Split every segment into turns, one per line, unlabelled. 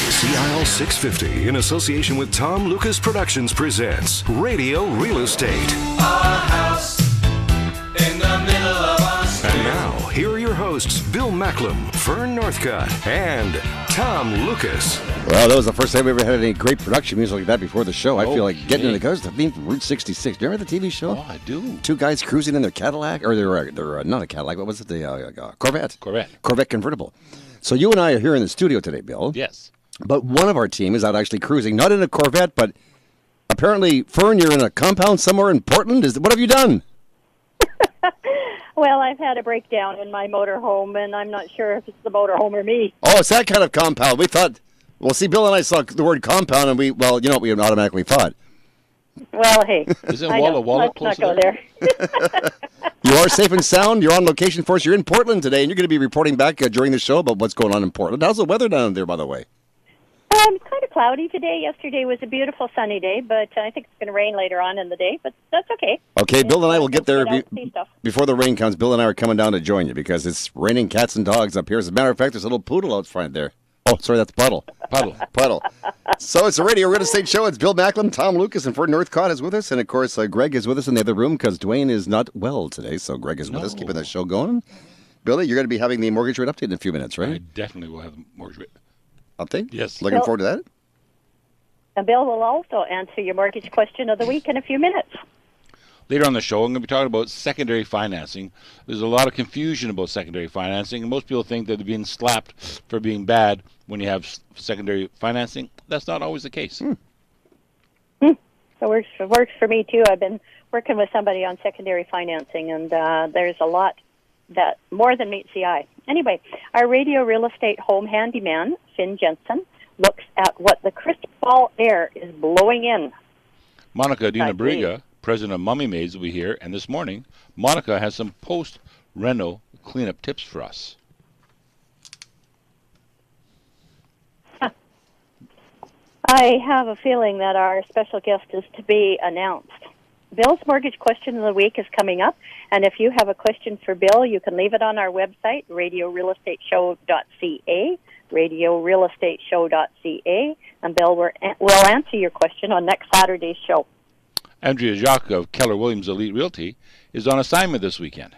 CIL 650, in association with Tom Lucas Productions, presents Radio Real Estate.
Our house in the middle of our street.
And now, here are your hosts, Bill Macklem, Fern Northcutt, and Tom Lucas.
Well, that was the first time we ever had any great production music like that before the show. I feel like getting in the cars. The theme from Route 66. Do you remember the TV show?
Oh, I do.
Two guys cruising in their Cadillac, or they're not a Cadillac. What was it? The Corvette. Corvette convertible. So you and I are here in the studio today, Bill.
Yes.
But one of our team is out actually cruising, not in a Corvette, but apparently, Fern, you're in a compound somewhere in Portland. What have you done?
Well, I've had a breakdown in my motorhome, and I'm not sure if it's the motorhome or me.
Oh, it's that kind of compound. We thought, well, see, Bill and I saw the word compound, and you know what we automatically thought.
Well, hey.
Isn't Walla Walla
let's
close
not go there.
You are safe and sound. You're on location for us. You're in Portland today, and you're going to be reporting back during the show about what's going on in Portland. How's the weather down there, by the way?
It's kind of cloudy today. Yesterday was a beautiful sunny day, but I think it's going to rain later on in the day, but that's okay.
Okay, Bill and I will get there
See stuff.
before the rain comes. Bill and I are coming down to join you because it's raining cats and dogs up here. As a matter of fact, there's a little poodle out front there. Oh, sorry, that's Puddle. Puddle. So it's a Radio Real Estate Show. It's Bill Macklem, Tom Lucas, and Fern Northcutt is with us. And, of course, Greg is with us in the other room because Dwayne is not well today. So Greg is with us, keeping the show going. Billy, you're going to be having the mortgage rate update in a few minutes, right?
I definitely will have the mortgage rate
update?
Yes.
Looking forward to that?
And Bill will also answer your mortgage question of the week in a few minutes.
Later on the show, I'm going to be talking about secondary financing. There's a lot of confusion about secondary financing, and most people think that they're being slapped for being bad when you have secondary financing. That's not always the case.
So it works for me, too. I've been working with somebody on secondary financing, and there's a lot that more than meets the eye. Anyway, our Radio Real Estate home handyman, Finn Jensen, looks at what the crystal ball air is blowing in.
Monica Dina Briga, president of Mummy Maids, will be here, and this morning, Monica has some post-reno cleanup tips for us.
I have a feeling that our special guest is to be announced. Bill's mortgage question of the week is coming up, and if you have a question for Bill, you can leave it on our website, radiorealestateshow.ca, radiorealestateshow.ca, and Bill will answer your question on next Saturday's show.
Andrea Jacques of Keller Williams Elite Realty is on assignment this weekend.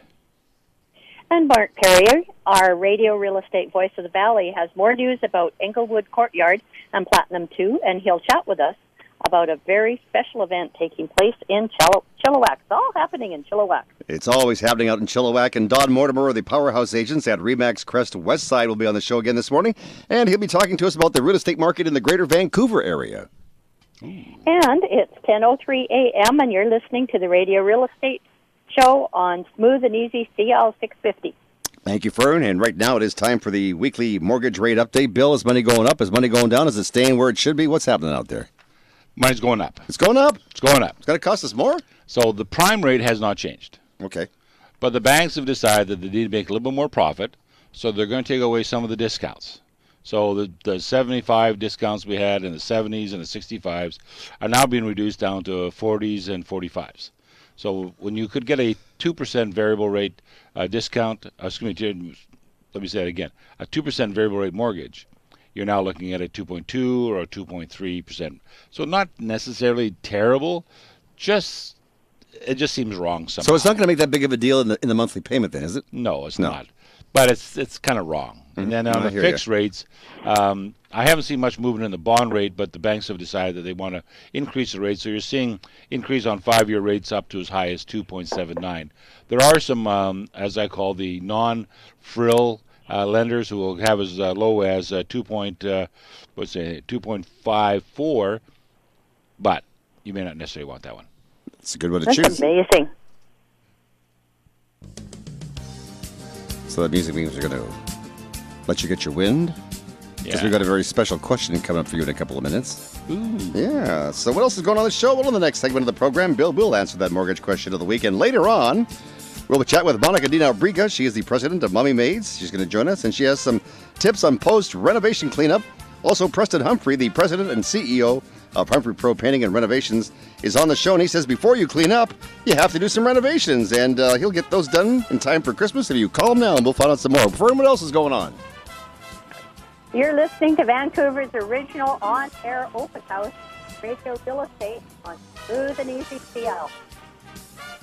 And Mark Perrier, our Radio Real Estate Voice of the Valley, has more news about Englewood Courtyard and Platinum 2, and he'll chat with us about a very special event taking place in Chilliwack. It's all happening in Chilliwack.
It's always happening out in Chilliwack. And Don Mortimer of the Powerhouse Agents at Remax Crest Westside will be on the show again this morning. And he'll be talking to us about the real estate market in the greater Vancouver area.
And it's 10:03 a.m., and you're listening to the Radio Real Estate Show on Smooth and Easy CL 650.
Thank you, Fern. And right now it is time for the weekly mortgage rate update. Bill, is money going up? Is money going down? Is it staying where it should be? What's happening out there?
Money's going up.
It's going up?
It's going up.
It's going to cost us more?
So the prime rate has not changed.
Okay.
But the banks have decided that they need to make a little bit more profit, so they're going to take away some of the discounts. So the 75 discounts we had in the 70s and the 65s are now being reduced down to 40s and 45s. So when you could get a 2% variable rate discount, let me say it again, a 2% variable rate mortgage, you're now looking at a 2.2 or a 2.3%. So not necessarily terrible, it just seems wrong somehow.
So it's not going to make that big of a deal in the monthly payment then, is it?
No, it's not. But it's kind of wrong. And then on the fixed rates, I haven't seen much movement in the bond rate, but the banks have decided that they want to increase the rate. So you're seeing increase on 5-year rates up to as high as 2.79. There are some, as I call the non-frill lenders who will have as low as 2.54, but you may not necessarily want that one.
It's a good one to
That's
choose.
amazing.
So that music means we're going to let you get your wind. Because we've got a very special question coming up for you in a couple of minutes.
Ooh.
Yeah. So what else is going on the show? Well, in the next segment of the program, Bill will answer that mortgage question of the week. And later on, we'll chat with Monica Dina Briga. She is the president of Mummy Maids. She's going to join us, and she has some tips on post-renovation cleanup. Also, Preston Humphrey, the president and CEO of Humphrey Pro Painting and Renovations, is on the show, and he says before you clean up, you have to do some renovations, and he'll get those done in time for Christmas. If you call him now, and we'll find out some more. Fern, what else is going on?
You're listening to Vancouver's original on-air open house, Radio Real Estate on Smooth and Easy CL.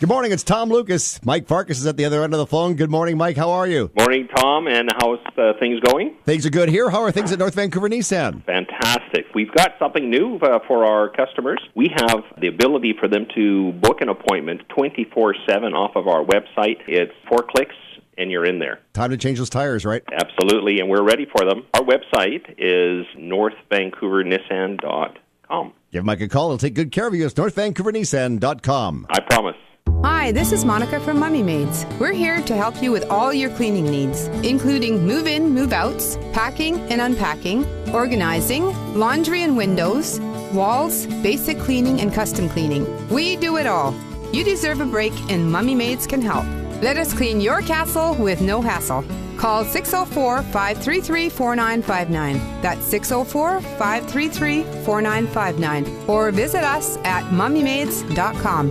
Good morning, it's Tom Lucas. Mike Farkas is at the other end of the phone. Good morning, Mike. How are you?
Morning, Tom, and how's things going?
Things are good here. How are things at North Vancouver Nissan?
Fantastic. We've got something new for our customers. We have the ability for them to book an appointment 24/7 off of our website. It's 4 clicks, and you're in there.
Time to change those tires, right?
Absolutely, and we're ready for them. Our website is northvancouvernissan.com.
Give Mike a call. He'll take good care of you. It's northvancouvernissan.com.
I promise.
Hi, this is Monica from Mummy Maids. We're here to help you with all your cleaning needs, including move-in, move-outs, packing and unpacking, organizing, laundry and windows, walls, basic cleaning and custom cleaning. We do it all. You deserve a break and Mummy Maids can help. Let us clean your castle with no hassle. Call 604-533-4959. That's 604-533-4959. Or visit us at mummymaids.com.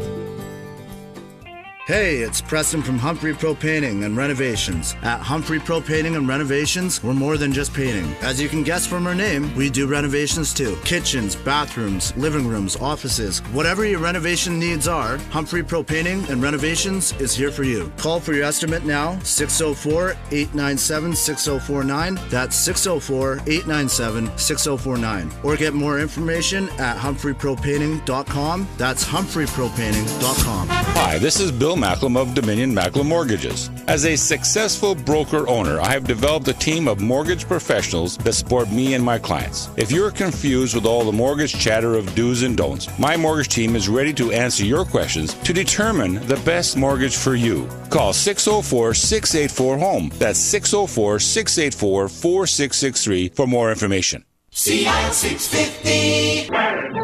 Hey, it's Preston from Humphrey Pro Painting and Renovations. At Humphrey Pro Painting and Renovations, we're more than just painting. As you can guess from our name, we do renovations too. Kitchens, bathrooms, living rooms, offices, whatever your renovation needs are, Humphrey Pro Painting and Renovations is here for you. Call for your estimate now, 604-897-6049. That's 604-897-6049. Or get more information at humphreypropainting.com. That's humphreypropainting.com.
Hi, this is Bill Macklem of Dominion Macklem Mortgages. As a successful broker-owner, I have developed a team of mortgage professionals that support me and my clients. If you're confused with all the mortgage chatter of do's and don'ts, my mortgage team is ready to answer your questions to determine the best mortgage for you. Call 604-684-HOME. That's 604-684-4663 for more information.
CL 650. Letters.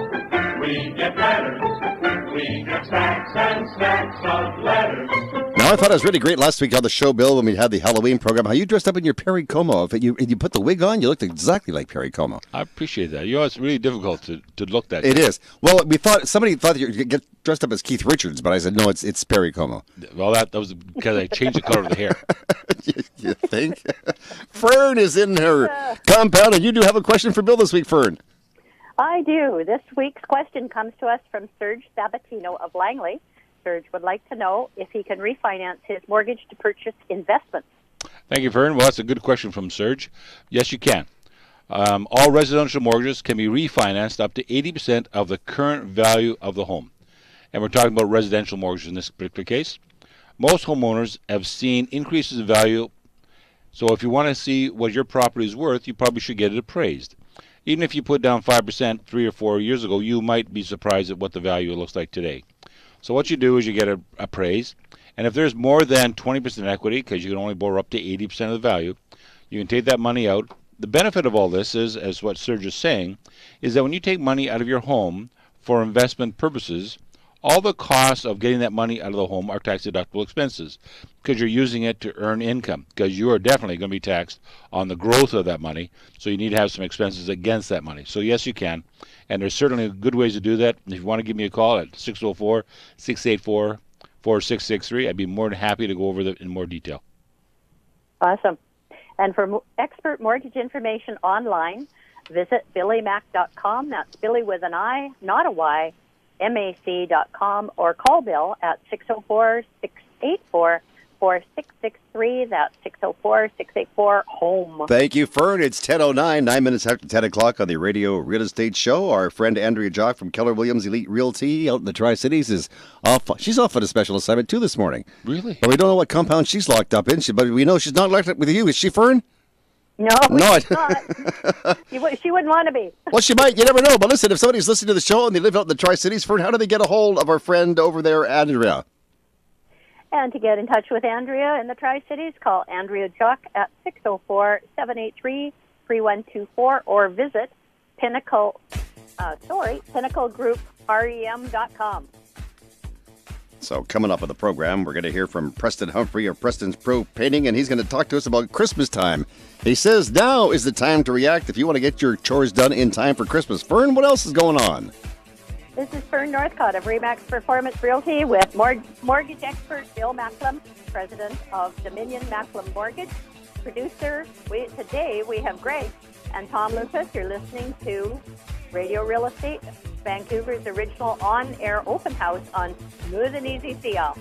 We get letters. We get stacks and stacks of letters.
Now, I thought it was really great last week on the show, Bill, when we had the Halloween program, how you dressed up in your Perry Como. If you put the wig on, you looked exactly like Perry Como.
I appreciate that. You know, it's really difficult to look that
It is. Well, somebody thought you'd get dressed up as Keith Richards, but I said, no, it's Perry Como.
Well, that was because I changed the color of the hair.
you think? Fern is in her compound, and you do have a question for Bill this week, Fern.
I do. This week's question comes to us from Serge Sabatino of Langley. Serge would like to know if he can refinance his mortgage to purchase investments.
Thank you, Fern. Well, that's a good question from Serge. Yes, you can. All residential mortgages can be refinanced up to 80% of the current value of the home. And we're talking about residential mortgages in this particular case. Most homeowners have seen increases in value, so if you want to see what your property is worth, you probably should get it appraised. Even if you put down 5% 3 or 4 years ago, you might be surprised at what the value looks like today. So what you do is you get it appraised, and if there's more than 20% equity, because you can only borrow up to 80% of the value, you can take that money out. The benefit of all this is, as what Serge is saying, is that when you take money out of your home for investment purposes, all the costs of getting that money out of the home are tax-deductible expenses because you're using it to earn income, because you are definitely going to be taxed on the growth of that money, so you need to have some expenses against that money. So yes, you can, and there's certainly good ways to do that. If you want to give me a call at 604-684-4663, I'd be more than happy to go over that in more detail.
Awesome. And for expert mortgage information online, visit billymac.com. That's Billy with an I, not a Y, mac.com, or call Bill at 604-684-4663. That's 604-684-HOME.
Thank you, Fern. It's 10:09, 9 minutes after 10 o'clock on the Radio Real Estate Show. Our friend Andrea Jock from Keller Williams Elite Realty out in the Tri-Cities is off. She's off on a special assignment, too, this morning.
Really?
But we don't know what compound she's locked up in, but we know she's not locked up with you. Is she, Fern?
No, she's not. She wouldn't want to be.
Well, she might. You never know. But listen, if somebody's listening to the show and they live out in the Tri-Cities, Fern, how do they get a hold of our friend over there, Andrea?
And to get in touch with Andrea in the Tri-Cities, call Andrea Jock at 604-783-3124 or visit pinnaclegrouprem.com.
So coming up on the program, we're going to hear from Preston Humphrey of Preston's Pro Painting, and he's going to talk to us about Christmas time. He says now is the time to react if you want to get your chores done in time for Christmas. Fern, what else is going on?
This is Fern Northcott of Remax Performance Realty with mortgage expert Bill Macklem, president of Dominion Macklem Mortgage. Producer, today we have Greg and Tom Lucas. You're listening to Radio Real Estate, Vancouver's original on-air open house on Smooth and Easy CL.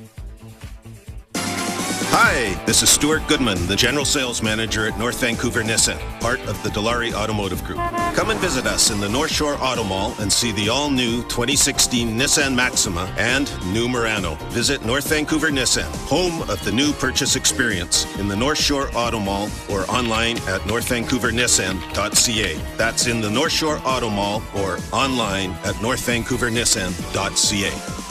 Hi, this is Stuart Goodman, the General Sales Manager at North Vancouver Nissan, part of the Dilawri Automotive Group. Come and visit us in the North Shore Auto Mall and see the all-new 2016 Nissan Maxima and new Murano. Visit North Vancouver Nissan, home of the new purchase experience, in the North Shore Auto Mall or online at northvancouvernissan.ca. That's in the North Shore Auto Mall or online at northvancouvernissan.ca.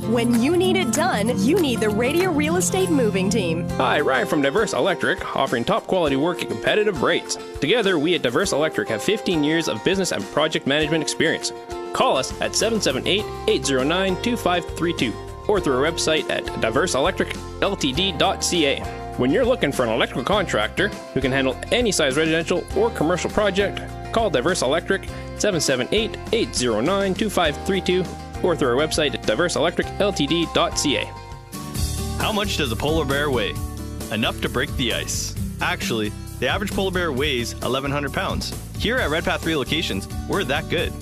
When you need it done, you need the Radio Real Estate Moving Team.
Hi, Ryan from Diverse Electric, offering top quality work at competitive rates. Together, we at Diverse Electric have 15 years of business and project management experience. Call us at 778-809-2532 or through our website at diverseelectricltd.ca. When you're looking for an electrical contractor who can handle any size residential or commercial project, call Diverse Electric 778-809-2532 or through our website at diverseelectricltd.ca.
How much does a polar bear weigh? Enough to break the ice. Actually, the average polar bear weighs 1,100 pounds. Here at Redpath Relocations, we're that good.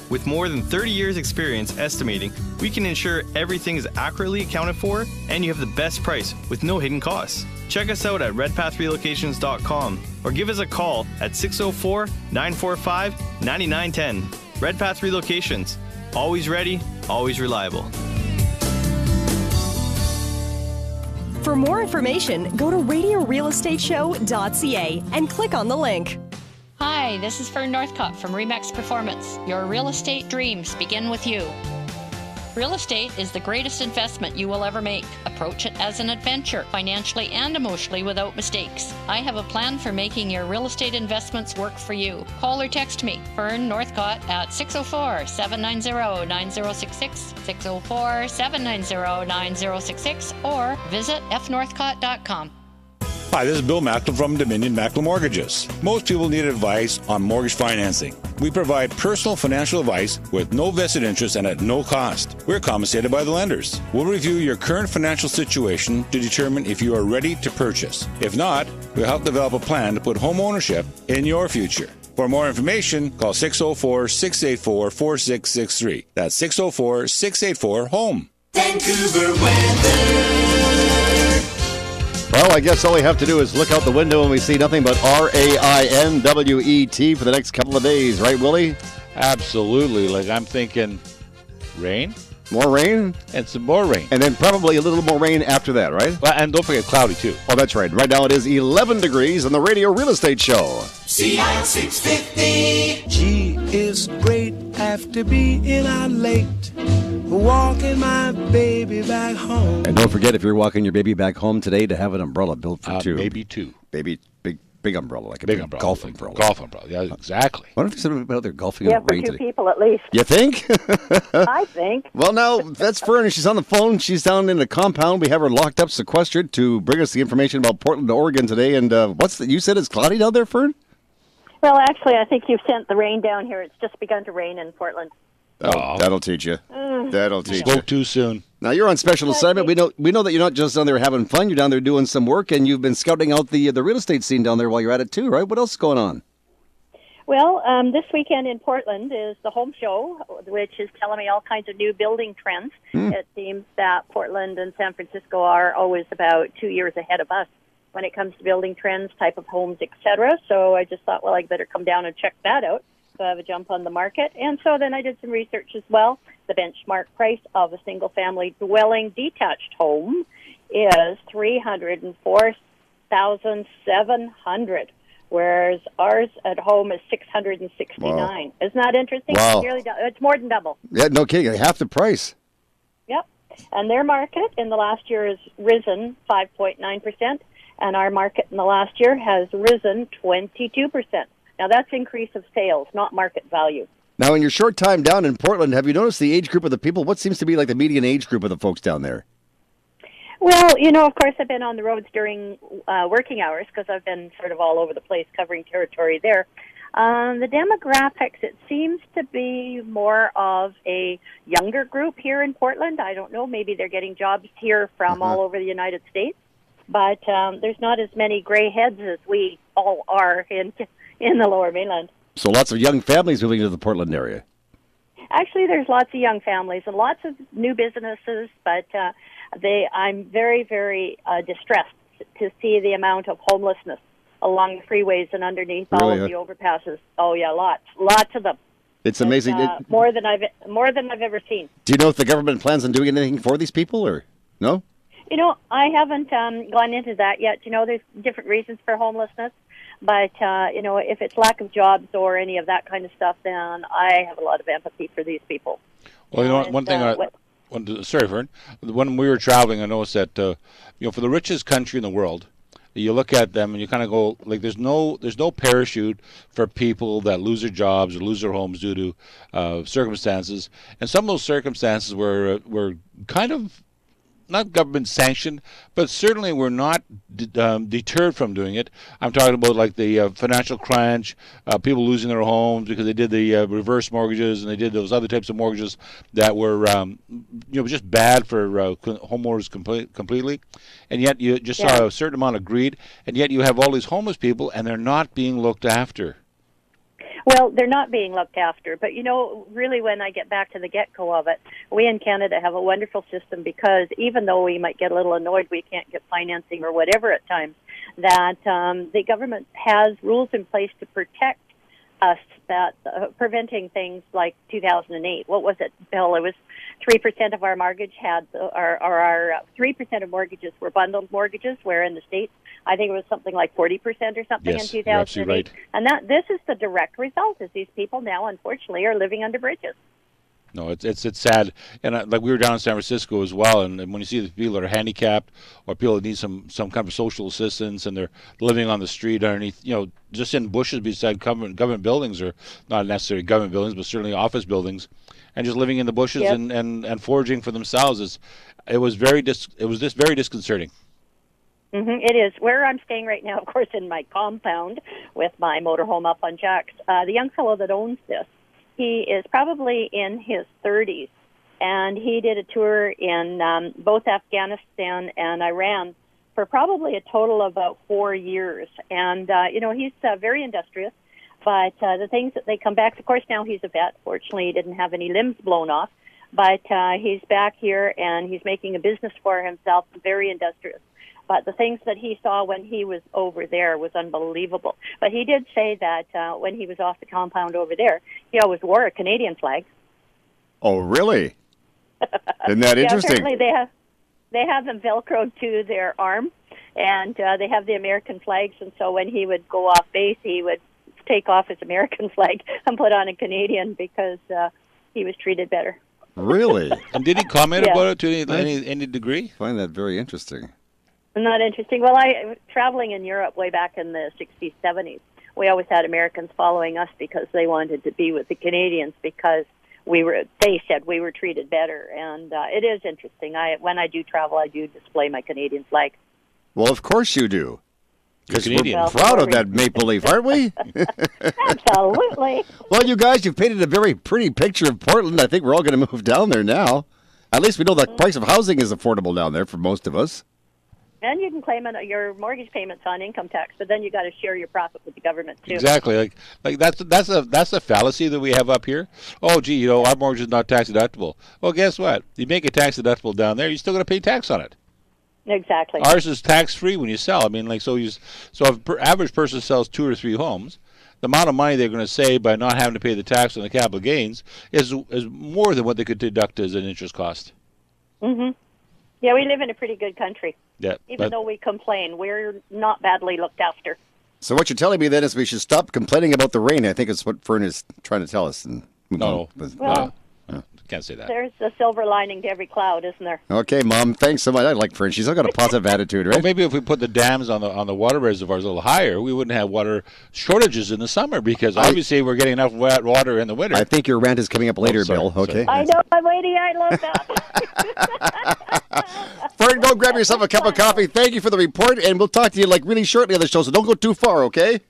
With more than 30 years experience estimating, we can ensure everything is accurately accounted for and you have the best price with no hidden costs. Check us out at redpathrelocations.com or give us a call at 604-945-9910. Redpath Relocations. Always ready, always reliable.
For more information, go to radiorealestateshow.ca and click on the link.
Hi, this is Fern Northcott from Remax Performance. Your real estate dreams begin with you. Real estate is the greatest investment you will ever make. Approach it as an adventure, financially and emotionally without mistakes. I have a plan for making your real estate investments work for you. Call or text me, Fern Northcott, at 604-790-9066, 604-790-9066, or visit fnorthcott.com.
Hi, this is Bill Macklem from Dominion Macklem Mortgages. Most people need advice on mortgage financing. We provide personal financial advice with no vested interest and at no cost. We're compensated by the lenders. We'll review your current financial situation to determine if you are ready to purchase. If not, we'll help develop a plan to put home ownership in your future. For more information, call 604-684-4663. That's 604-684-HOME.
Vancouver weather.
Well, I guess all we have to do is look out the window and we see nothing but RAINWET for the next couple of days, right, Willie?
Absolutely. Like, I'm thinking rain.
More rain?
And some more rain.
And then probably a little more rain after that, right?
Well, and don't forget cloudy, too.
Oh, that's right. Right now it is 11 degrees on the Radio Real Estate Show.
CL 650.
Gee, it's great after being out late, walking my baby back home.
And don't forget, if you're walking your baby back home today, to have an umbrella built for two.
Maybe two.
Big umbrella, like a
big umbrella.
Golf umbrella.
Golf umbrella, yeah, exactly.
What if somebody out there golfing
Yeah,
in the
for
rain
two
today?
people at least.
You think?
I think.
Well, now, that's Fern. She's on the phone. She's down in the compound. We have her locked up, sequestered, to bring us the information about Portland, Oregon today. And you said it's cloudy down there, Fern?
Well, actually, I think you've sent the rain down here. It's just begun to rain in Portland.
Oh, that'll teach you. That'll teach you.
Spoke too soon.
Now, you're on special assignment. We know that you're not just down there having fun. You're down there doing some work, and you've been scouting out the real estate scene down there while you're at it, too, right? What else is going on?
Well, this weekend in Portland is the Home Show, which is telling me all kinds of new building trends. It seems that Portland and San Francisco are always about 2 years ahead of us when it comes to building trends, type of homes, etc. So I just thought, well, I'd better come down and check that out. So I have a jump on the market. And so then I did some research as well. The benchmark price of a single-family dwelling detached home is $304,700, whereas ours at home is $669.
Wow.
Isn't that interesting?
Wow.
It's more than double.
Yeah, no kidding. Half the price.
Yep. And their market in the last year has risen 5.9%, and our market in the last year has risen 22%. Now, that's increase of sales, not market value.
Now, in your short time down in Portland, have you noticed the age group of the people? What seems to be like the median age group of the folks down there?
Well, of course, I've been on the roads during working hours because I've been sort of all over the place covering territory there. The demographics, it seems to be more of a younger group here in Portland. I don't know, maybe they're getting jobs here from all over the United States. But there's not as many gray heads as we all are in the Lower Mainland.
So lots of young families moving to the Portland area.
Actually, there's lots of young families and lots of new businesses, but I'm very, very distressed to see the amount of homelessness along the freeways and underneath all of the overpasses. Oh yeah, lots of them.
It's amazing.
More than I've ever seen.
Do you know if the government plans on doing anything for these people, or no?
You know, I haven't gone into that yet. You know, there's different reasons for homelessness, but you know, if it's lack of jobs or any of that kind of stuff, then I have a lot of empathy for these people.
Well, you know, one thing. Sorry, Fern. When we were traveling, I noticed that you know, for the richest country in the world, you look at them and you kind of go like, there's no parachute for people that lose their jobs or lose their homes due to circumstances, and some of those circumstances were kind of not government sanctioned, but certainly we're not deterred from doing it. I'm talking about like the financial crunch, people losing their homes because they did the reverse mortgages and they did those other types of mortgages that were you know, just bad for homeowners completely. And yet you just saw a certain amount of greed, and yet you have all these homeless people and they're not being looked after.
Well, they're not being looked after, but you know, really when I get back to the get-go of it, we in Canada have a wonderful system, because even though we might get a little annoyed we can't get financing or whatever at times, that the government has rules in place to protect us, that preventing things like 2008. What was it, Bill? It was 3% of our mortgage had, our 3% of mortgages were bundled mortgages, where in the States, I think it was something like 40% or something in 2008. You're absolutely right. And this is the direct result, is these people now, unfortunately, are living under bridges.
No, it's sad. And like we were down in San Francisco as well, and when you see the people that are handicapped or people that need some kind of social assistance and they're living on the street underneath, you know, just in bushes beside government buildings, or not necessarily government buildings, but certainly office buildings, and just living in the bushes and foraging for themselves, it was just very disconcerting.
It is. Where I'm staying right now, of course, in my compound with my motorhome up on Jack's, the young fellow that owns this, he is probably in his 30s, and he did a tour in both Afghanistan and Iran for probably a total of about 4 years. And, you know, he's very industrious, but the things that they come back, of course, now he's a vet. Fortunately, he didn't have any limbs blown off, but he's back here, and he's making a business for himself, very industrious. But the things that he saw when he was over there was unbelievable. But he did say that when he was off the compound over there, he always wore a Canadian flag.
Oh, really? Isn't that interesting?
Certainly they have them Velcroed to their arm, and they have the American flags. And so when he would go off base, he would take off his American flag and put on a Canadian, because he was treated better.
Really?
And did he comment about it to any degree?
I find that very interesting.
Not interesting. Well, I was traveling in Europe way back in the 60s, 70s. We always had Americans following us because they wanted to be with the Canadians, because they said we were treated better. And it is interesting. When I do travel, I do display my Canadian flag.
Well, of course you do. Because we're proud of that maple leaf, aren't we?
Absolutely.
Well, you guys, you've painted a very pretty picture of Portland. I think we're all going to move down there now. At least we know the price of housing is affordable down there for most of us.
And you can claim your mortgage payments on income tax, but then you got to share your profit with the government too.
Exactly. Like that's a fallacy that we have up here. Oh, gee, you know, our mortgage is not tax deductible. Well, guess what? You make it tax deductible down there, you still got to pay tax on it.
Exactly.
Ours is tax free when you sell. I mean, like so if an average person sells 2 or 3 homes, the amount of money they're going to save by not having to pay the tax on the capital gains is more than what they could deduct as an interest cost.
Mm-hmm. Yeah, we live in a pretty good country.
Yeah,
even though we complain, we're not badly looked after.
So what you're telling me then is we should stop complaining about the rain. I think it's what Fern is trying to tell us.
Can't say that.
There's a silver lining to every cloud, isn't there?
Okay, Mom. Thanks so much. I like Fern. She's got a positive attitude, right?
Well, maybe if we put the dams on the water reservoirs a little higher, we wouldn't have water shortages in the summer, because obviously we're getting enough wet water in the winter.
I think your rant is coming up later, Bill. Okay.
I know. I'm waiting. I love that.
Fern, go grab yourself a cup of coffee. Thank you for the report, and we'll talk to you really shortly on the show, so don't go too far, okay?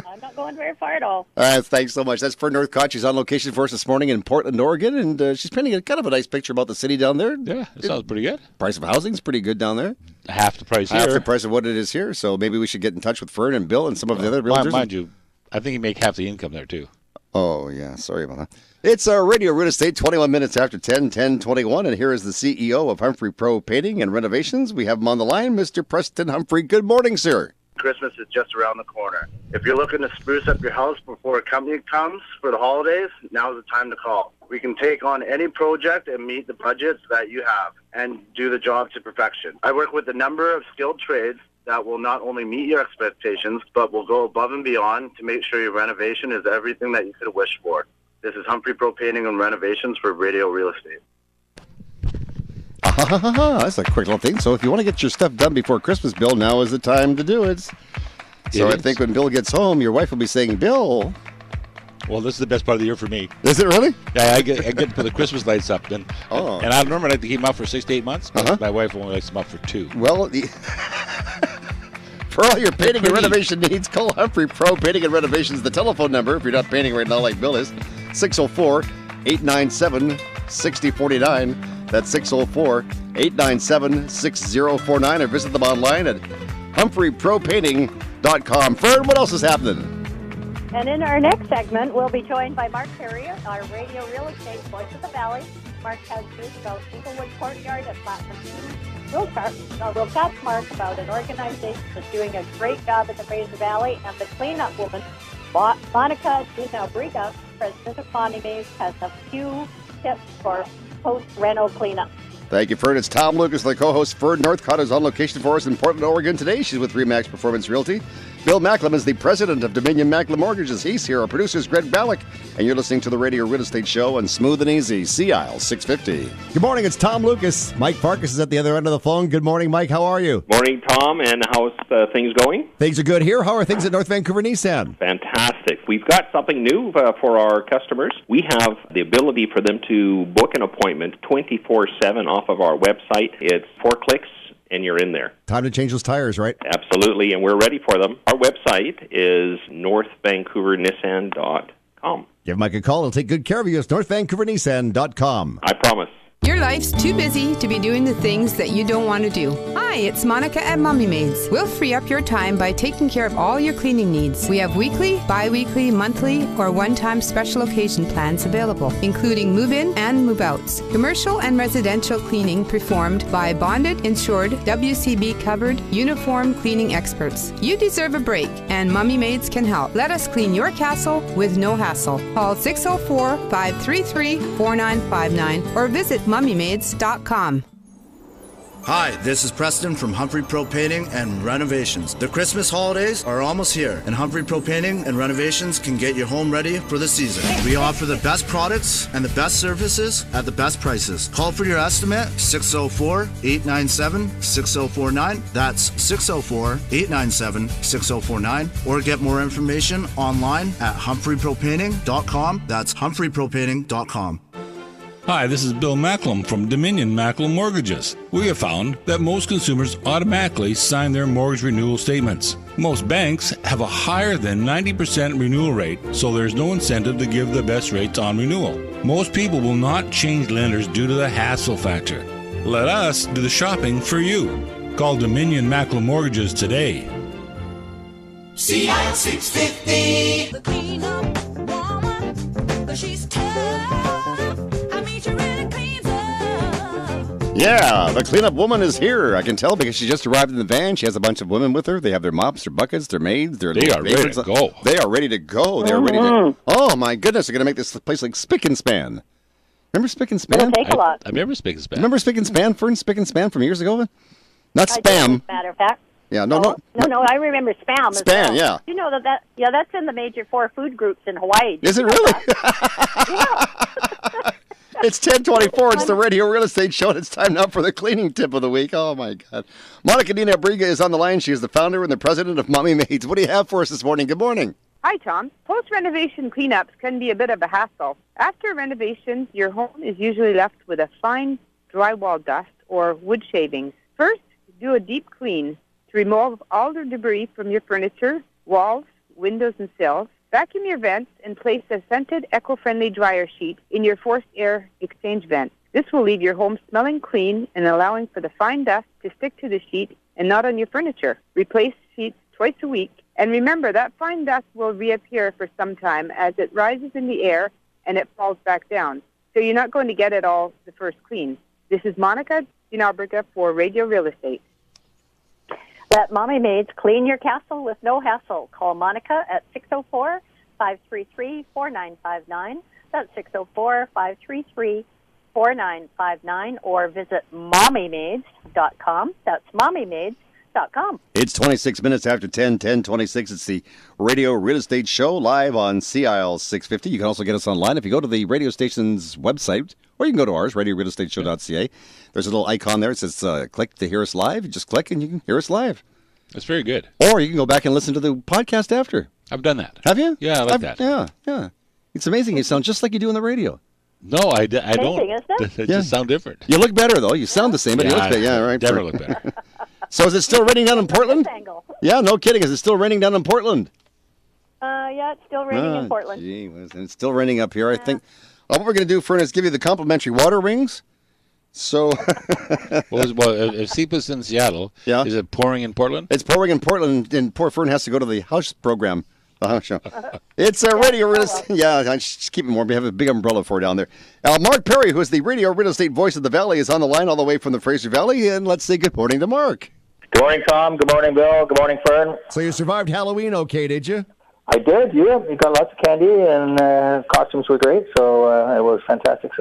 I'm not going very far at all.
Thanks so much. That's Fern Northcott. She's on location for us this morning in Portland, Oregon, and she's painting kind of a nice picture about the city down there.
Yeah, it sounds pretty good.
Price of housing's pretty good down there.
Half the price
Half
here.
the price of what it is here. So maybe we should get in touch with Fern and Bill and some of the other realtors.
Mind you, I think you make half the income there, too.
Oh, yeah. Sorry about that. It's Radio Real Estate, 21 minutes after 10:21, and here is the CEO of Humphrey Pro Painting and Renovations. We have him on the line, Mr. Preston Humphrey. Good morning, sir.
Christmas is just around the corner. If you're looking to spruce up your house before a company comes for the holidays, now's the time to call. We can take on any project and meet the budgets that you have and do the job to perfection. I work with a number of skilled trades that will not only meet your expectations, but will go above and beyond to make sure your renovation is everything that you could have wished for. This is Humphrey Pro Painting and Renovations for Radio Real Estate.
That's a quick little thing. So if you want to get your stuff done before Christmas, Bill, now is the time to do it. So I think when Bill gets home, your wife will be saying, Bill.
Well, this is the best part of the year for me.
Is it really?
Yeah, I get to put the Christmas lights up. And I normally like to keep them up for 6 to 8 months, but my wife only likes them up for 2.
Well, for all your painting and renovation needs, call Humphrey Pro Painting and Renovations. The telephone number, if you're not painting right now like Bill is, 604-897-6049. That's 604-897-6049. Or visit them online at humphreypropainting.com. Fern, what else is happening?
And in our next segment, we'll be joined by Mark Perry, our Radio Real Estate Voice of the Valley. Mark has moved out Inglewood Courtyard at Platinum City. We'll chat to Mark about an organization that's doing a great job in the Fraser Valley, and the cleanup woman, Monica Dinabriga, president of Bonnie Mays, has a few tips for post-reno cleanup.
Thank you, Fern. It's Tom Lucas, the co-host. Fern Northcott is on location for us in Portland, Oregon today. She's with RE/MAX Performance Realty. Bill Macklem is the president of Dominion Macklem Mortgages. He's here. Our producer is Greg Ballack, and you're listening to the Radio Real Estate Show on Smooth and Easy, CIL 650.
Good morning. It's Tom Lucas. Mike Farkas is at the other end of the phone. Good morning, Mike. How are you?
Morning, Tom. And how's things going?
Things are good here. How are things at North Vancouver Nissan?
Fantastic. We've got something new for our customers. We have the ability for them to book an appointment 24/7 off of our website. It's 4 clicks, and you're in there.
Time to change those tires, right?
Absolutely, and we're ready for them. Our website is northvancouvernissan.com.
Give Mike a call. He'll take good care of you. It's northvancouvernissan.com.
I promise.
Your life's too busy to be doing the things that you don't want to do. Hi, it's Monica at Mommy Maids. We'll free up your time by taking care of all your cleaning needs. We have weekly, bi-weekly, monthly, or one-time special occasion plans available, including move-in and move-outs. Commercial and residential cleaning performed by bonded, insured, WCB-covered, uniform cleaning experts. You deserve a break, and Mommy Maids can help. Let us clean your castle with no hassle. Call 604-533-4959 or visit mummymaids.com.
Hi, this is Preston from Humphrey Pro Painting and Renovations. The Christmas holidays are almost here, and Humphrey Pro Painting and Renovations can get your home ready for the season. We offer the best products and the best services at the best prices. Call for your estimate, 604-897-6049. That's 604-897-6049. Or get more information online at humphreypropainting.com. That's humphreypropainting.com.
Hi, this is Bill Macklem from Dominion Macklem Mortgages. We have found that most consumers automatically sign their mortgage renewal statements. Most banks have a higher than 90% renewal rate, so there's no incentive to give the best rates on renewal. Most people will not change lenders due to the hassle factor. Let us do the shopping for you. Call Dominion Macklem Mortgages today.
CIL 650.
The cleanup woman, but she's tough.
Yeah, the cleanup woman is here. I can tell because she just arrived in the van. She has a bunch of women with her. They have their mops, their buckets, their maids.
They are ready to go.
They are ready to go. They are ready to. Oh my goodness! They're going to make this place like Spick and Span. Remember Spick and Span?
It'll take a lot.
I remember Spick and Span.
Remember Spick and Span? Fern, Spick and Span from years ago. Not Spam.
Matter of fact.
Yeah, no.
I remember Spam. As
Spam,
well.
yeah.
You know that's in the major 4 food groups in Hawaii.
Is it really? It's 10:24. It's the Radio Real Estate Show, and it's time now for the cleaning tip of the week. Oh, my God. Monica Dinabriga is on the line. She is the founder and the president of Mommy Maids. What do you have for us this morning? Good morning.
Hi, Tom. Post-renovation cleanups can be a bit of a hassle. After renovations, your home is usually left with a fine drywall dust or wood shavings. First, do a deep clean to remove all the debris from your furniture, walls, windows, and sills. Vacuum your vents and place a scented, eco-friendly dryer sheet in your forced air exchange vent. This will leave your home smelling clean and allowing for the fine dust to stick to the sheet and not on your furniture. Replace sheets twice a week. And remember, that fine dust will reappear for some time as it rises in the air and it falls back down. So you're not going to get it all the first clean. This is Monica Dinabriga for Radio Real Estate.
Let Mommy Maids clean your castle with no hassle. Call Monica at 604-533-4959. That's 604-533-4959. Or visit mommymaids.com. That's mommymaids.com.
It's 26 minutes after 10:26. It's the Radio Real Estate Show live on CIL 650. You can also get us online if you go to the radio station's website, or you can go to ours, radiorealestateshow.ca. There's a little icon there. It says click to hear us live. You just click and you can hear us live.
That's very good.
Or you can go back and listen to the podcast after.
I've done that.
Have you?
Yeah, I like that.
Yeah. It's amazing. You sound just like you do on the radio.
No, I don't.
Amazing, isn't it?
They just sound different.
You look better, though. You sound the same, but you look better. Yeah, right.
Never look better.
So is it still raining down in Portland? Yeah, no kidding. Is it still raining down in Portland?
Yeah, it's still raining in Portland.
Gee whiz, and it's still raining up here. I think what we're going to do, Fern, is give you the complimentary water rings. So,
if SEPA's in Seattle, is it pouring in Portland?
It's pouring in Portland, and poor Fern has to go to the house program. The house show. It's a radio real estate. Yeah, I just keep it warm. We have a big umbrella for down there. Mark Perry, who is the radio real estate voice of the Valley, is on the line all the way from the Fraser Valley, and let's say good morning to Mark.
Good morning, Tom. Good morning, Bill. Good morning, Fern.
So you survived Halloween okay, did you?
I did, yeah. We got lots of candy, and costumes were great, so it was fantastic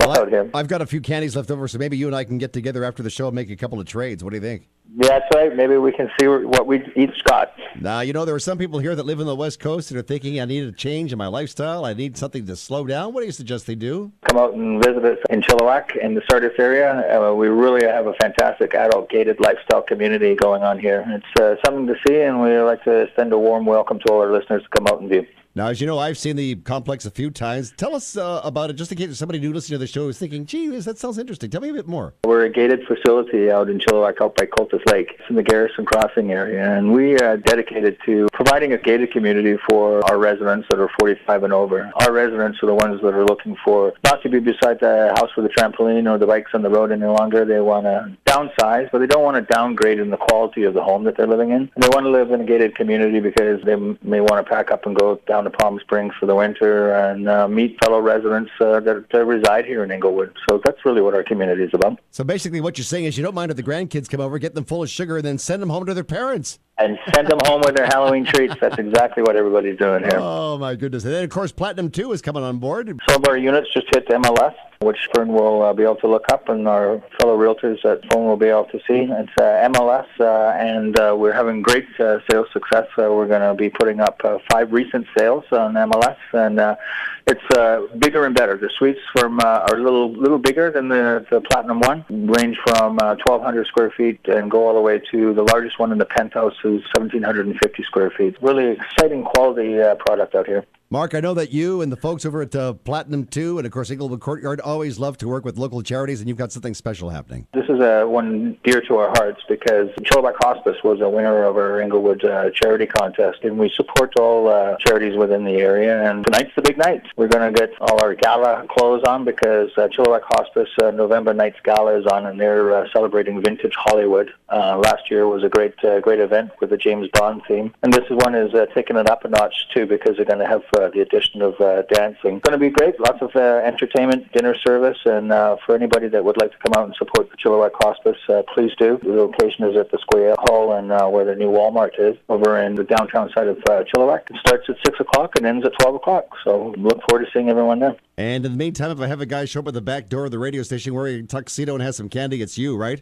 out here.
I've got a few candies left over, so maybe you and I can get together after the show and make a couple of trades. What do you think?
Yeah, that's right. Maybe we can see what we each got.
Now, there are some people here that live in the West Coast that are thinking, I need a change in my lifestyle. I need something to slow down. What do you suggest they do?
Come out and visit us in Chilliwack in the Sardis area. We really have a fantastic adult gated lifestyle community going on here. It's something to see, and we like to extend a warm welcome to all our listeners to come out and view.
Now, as you know, I've seen the complex a few times. Tell us about it, just in case somebody new listening to the show is thinking, gee, that sounds interesting. Tell me a bit more.
We're a gated facility out in Chilliwack, out by Cultus Lake. It's in the Garrison Crossing area, and we are dedicated to providing a gated community for our residents that are 45 and over. Our residents are the ones that are looking for not to be beside the house with a trampoline or the bikes on the road any longer. They want to downsize, but they don't want to downgrade in the quality of the home that they're living in. And they want to live in a gated community because they may want to pack up and go down to Palm Springs for the winter and meet fellow residents that reside here in Inglewood. So that's really what our community is about.
So basically what you're saying is you don't mind if the grandkids come over, get them full of sugar, and then send them home to their parents.
And send them home with their Halloween treats. That's exactly what everybody's doing here.
Oh, my goodness. And then, of course, Platinum 2 is coming on board.
Some of our units just hit MLS, which Fern will be able to look up, and our fellow realtors at phone will be able to see. It's MLS, and we're having great sales success. We're going to be putting up 5 recent sales on MLS, and it's bigger and better. The suites are a little bigger than the Platinum one, range from 1,200 square feet and go all the way to the largest one in the penthouse is 1,750 square feet. Really exciting quality product out here.
Mark, I know that you and the folks over at Platinum 2 and, of course, Inglewood Courtyard always love to work with local charities, and you've got something special happening.
This is one dear to our hearts because Chilliwack Hospice was a winner of our Inglewood charity contest, and we support all charities within the area, and tonight's the big night. We're going to get all our gala clothes on because Chilliwack Hospice November night's gala is on, and they're celebrating vintage Hollywood. Last year was a great event with the James Bond theme, and this one is taking it up a notch, too, because they're going to have the addition of dancing. It's going to be great. Lots of entertainment, dinner service, and for anybody that would like to come out and support the Chilliwack Hospice, please do. The location is at the Square Hall and where the new Walmart is, over in the downtown side of Chilliwack. It starts at 6 o'clock and ends at 12 o'clock, so look forward to seeing everyone there.
And in the meantime, if I have a guy show up at the back door of the radio station wearing a tuxedo and has some candy, it's you, right?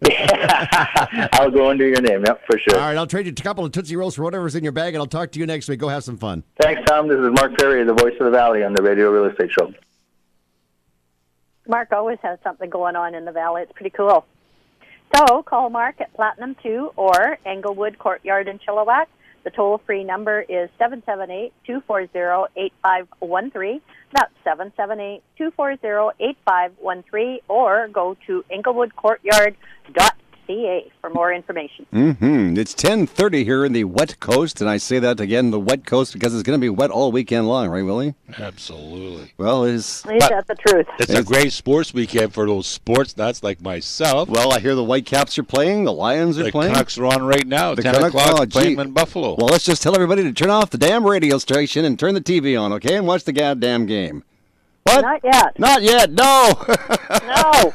I'll go under your name, yep, for sure.
All right, I'll trade you a couple of Tootsie Rolls for whatever's in your bag, and I'll talk to you next week. Go have some fun.
Thanks, Tom. This is Mark Perry, the voice of the Valley on the Radio Real Estate Show.
Mark always has something going on in the Valley. It's pretty cool. So call Mark at Platinum 2 or Englewood Courtyard in Chilliwack. The toll-free number is 778-240-8513. That's 778-240-8513, or go to englewoodcourtyard.ca. for more information.
It's 10:30 here in the wet coast, and I say that again, the wet coast, because it's going to be wet all weekend long, right, Willie?
Absolutely.
Well,
Is that the truth?
It's a great sports weekend for those sports nuts like myself.
Well, I hear the Whitecaps are playing, the Lions are playing.
The Canucks are on right now,
The
10
Canucks-
o'clock, playing
gee.
in Buffalo.
Well, let's just tell everybody to turn off the damn radio station and turn the TV on, okay, and watch the goddamn game. What?
Not yet.
Not yet, no.
No.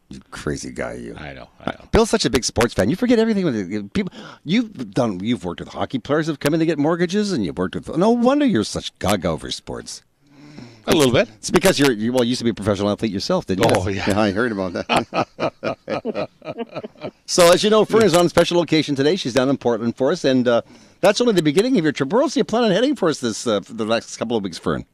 You crazy guy, you.
I know.
Bill's such a big sports fan. You forget everything with the people. You've worked with hockey players who've come in to get mortgages, and you've worked with. No wonder you're such gaga over sports.
A little bit.
It's because you used to be a professional athlete yourself, didn't you?
Oh, yeah.
I heard about that. So, as you know, Fern is on special location today. She's down in Portland for us, and that's only the beginning of your trip. Where else do you plan on heading for us for the next couple of weeks, Fern?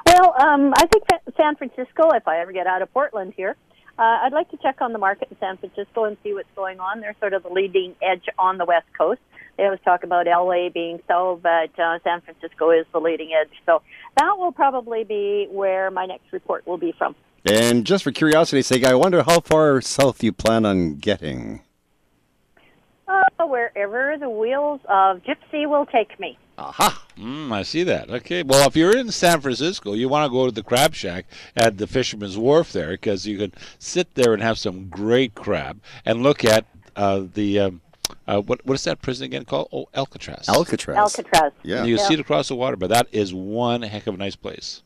Well, I think that San Francisco, if I ever get out of Portland here, I'd like to check on the market in San Francisco and see what's going on. They're sort of the leading edge on the West Coast. They always talk about LA being so, but San Francisco is the leading edge. So that will probably be where my next report will be from.
And just for curiosity's sake, I wonder how far south you plan on getting.
Wherever the wheels of Gypsy will take me.
Aha!
I see that. Okay. Well, if you're in San Francisco, you want to go to the Crab Shack at the Fisherman's Wharf there, because you can sit there and have some great crab and look at what is that prison again called? Oh, Alcatraz.
Alcatraz.
Yeah.
And you can see it across the water, but that is one heck of a nice place.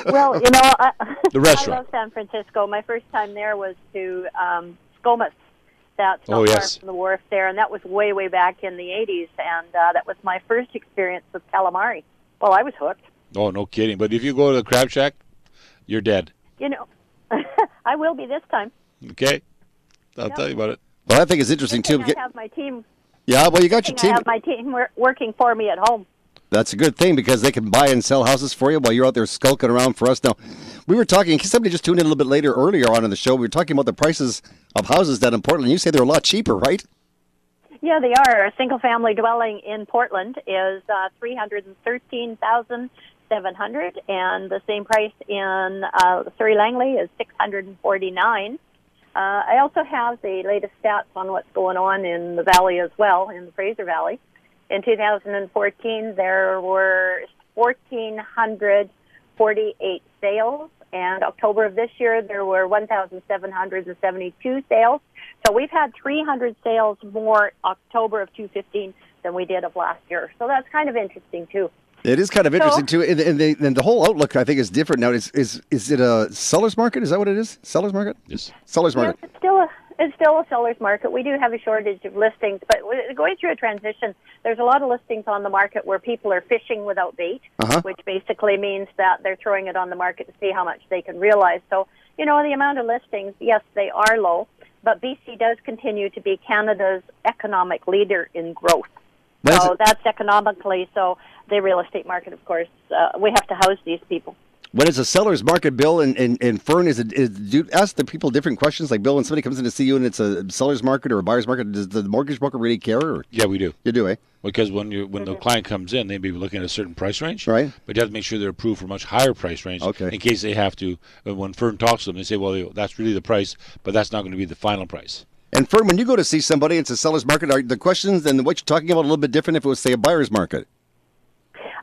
Well,
The restaurant.
I love San Francisco. My first time there was to ScoMo's. That's not far from the wharf there, and that was way, way back in the 80s, and that was my first experience with calamari. Well, I was hooked.
Oh, no kidding. But if you go to the Crab Shack, you're dead.
I will be this time.
Okay? I'll tell you about it.
Well, I think it's interesting, too.
I have my team.
Yeah, well, you got your team.
I have my team working for me at home.
That's a good thing, because they can buy and sell houses for you while you're out there skulking around for us. Now, we were talking, in case somebody just tuned in a little bit earlier on in the show, we were talking about the prices of houses down in Portland. You say they're a lot cheaper, right?
Yeah, they are. A single-family dwelling in Portland is $313,700, and the same price in Surrey Langley is $649,000. I also have the latest stats on what's going on in the valley as well, in the Fraser Valley. In 2014, there were 1,448 sales, and October of this year, there were 1,772 sales. So we've had 300 sales more October of 2015 than we did of last year. So that's kind of interesting, too.
It is kind of interesting, too. And the whole outlook, I think, is different now. Is it a seller's market? Is that what it is? Seller's market?
Yes.
Seller's market.
Yes, it's still a seller's market. We do have a shortage of listings, but we're going through a transition. There's a lot of listings on the market where people are fishing without bait, which basically means that they're throwing it on the market to see how much they can realize. So, the amount of listings, yes, they are low, but BC does continue to be Canada's economic leader in growth. So that's economically. So the real estate market, of course, we have to house these people.
When it's a seller's market, Bill and Fern, do you ask the people different questions? Like, Bill, when somebody comes in to see you and it's a seller's market or a buyer's market, does the mortgage broker really care? Or?
Yeah, we do.
You do, eh?
Because when the client comes in, they may be looking at a certain price range.
Right.
But you have to make sure they're approved for a much higher price range.
Okay.
In case they have to, when Fern talks to them, they say, well, that's really the price, but that's not going to be the final price.
And Fern, when you go to see somebody, it's a seller's market, are the questions and what you're talking about a little bit different if it was, say, a buyer's market?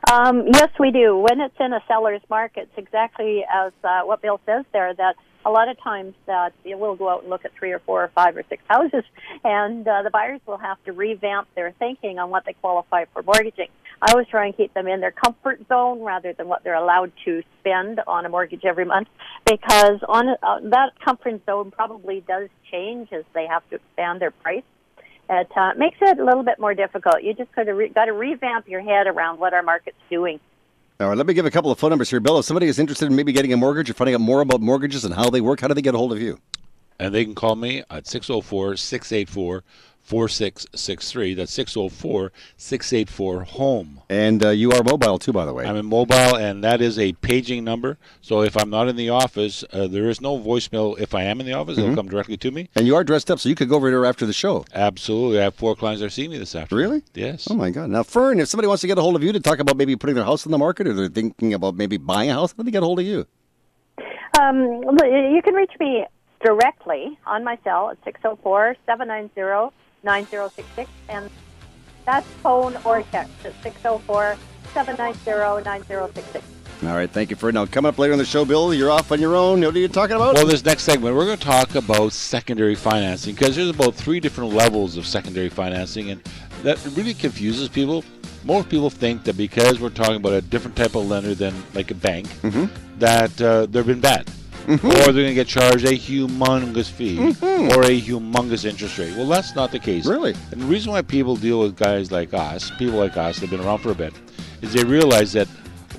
Yes, we do. When it's in a seller's market, it's exactly as what Bill says there, that a lot of times that we'll go out and look at 3 or 4 or 5 or 6 houses, and the buyers will have to revamp their thinking on what they qualify for mortgaging. I always try and keep them in their comfort zone rather than what they're allowed to spend on a mortgage every month, because that comfort zone probably does change as they have to expand their price. It makes it a little bit more difficult. You just got to revamp your head around what our market's doing.
All right, let me give a couple of phone numbers here. Bill, if somebody is interested in maybe getting a mortgage or finding out more about mortgages and how they work, how do they get a hold of you?
And they can call me at 604-684-4663. That's 604-684-HOME.
And you are mobile, too, by the way.
I'm in mobile, and that is a paging number. So if I'm not in the office, there is no voicemail. If I am in the office, it'll come directly to me.
And you are dressed up, so you could go over there after the show.
Absolutely. I have 4 clients that are seeing me this afternoon.
Really?
Yes.
Oh, my God. Now, Fern, if somebody wants to get a hold of you to talk about maybe putting their house on the market or they're thinking about maybe buying a house, how do they get a hold of you?
You can reach me directly on my cell at 604-790-9066, and that's phone or text at 604-790-9066.
All right, thank you for it. Now, coming up later in the show, Bill, you're off on your own. What are you talking about?
Well, this next segment, we're going to talk about secondary financing, because there's about 3 different levels of secondary financing, and that really confuses people. Most people think that because we're talking about a different type of lender than like a bank, that they've been bad. Or they're going to get charged a humongous fee or a humongous interest rate. Well, that's not the case.
Really?
And the reason why people deal with guys like us, people like us that have been around for a bit, is they realize that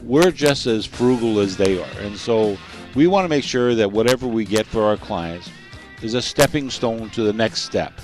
we're just as frugal as they are. And so we want to make sure that whatever we get for our clients is a stepping stone to the next step.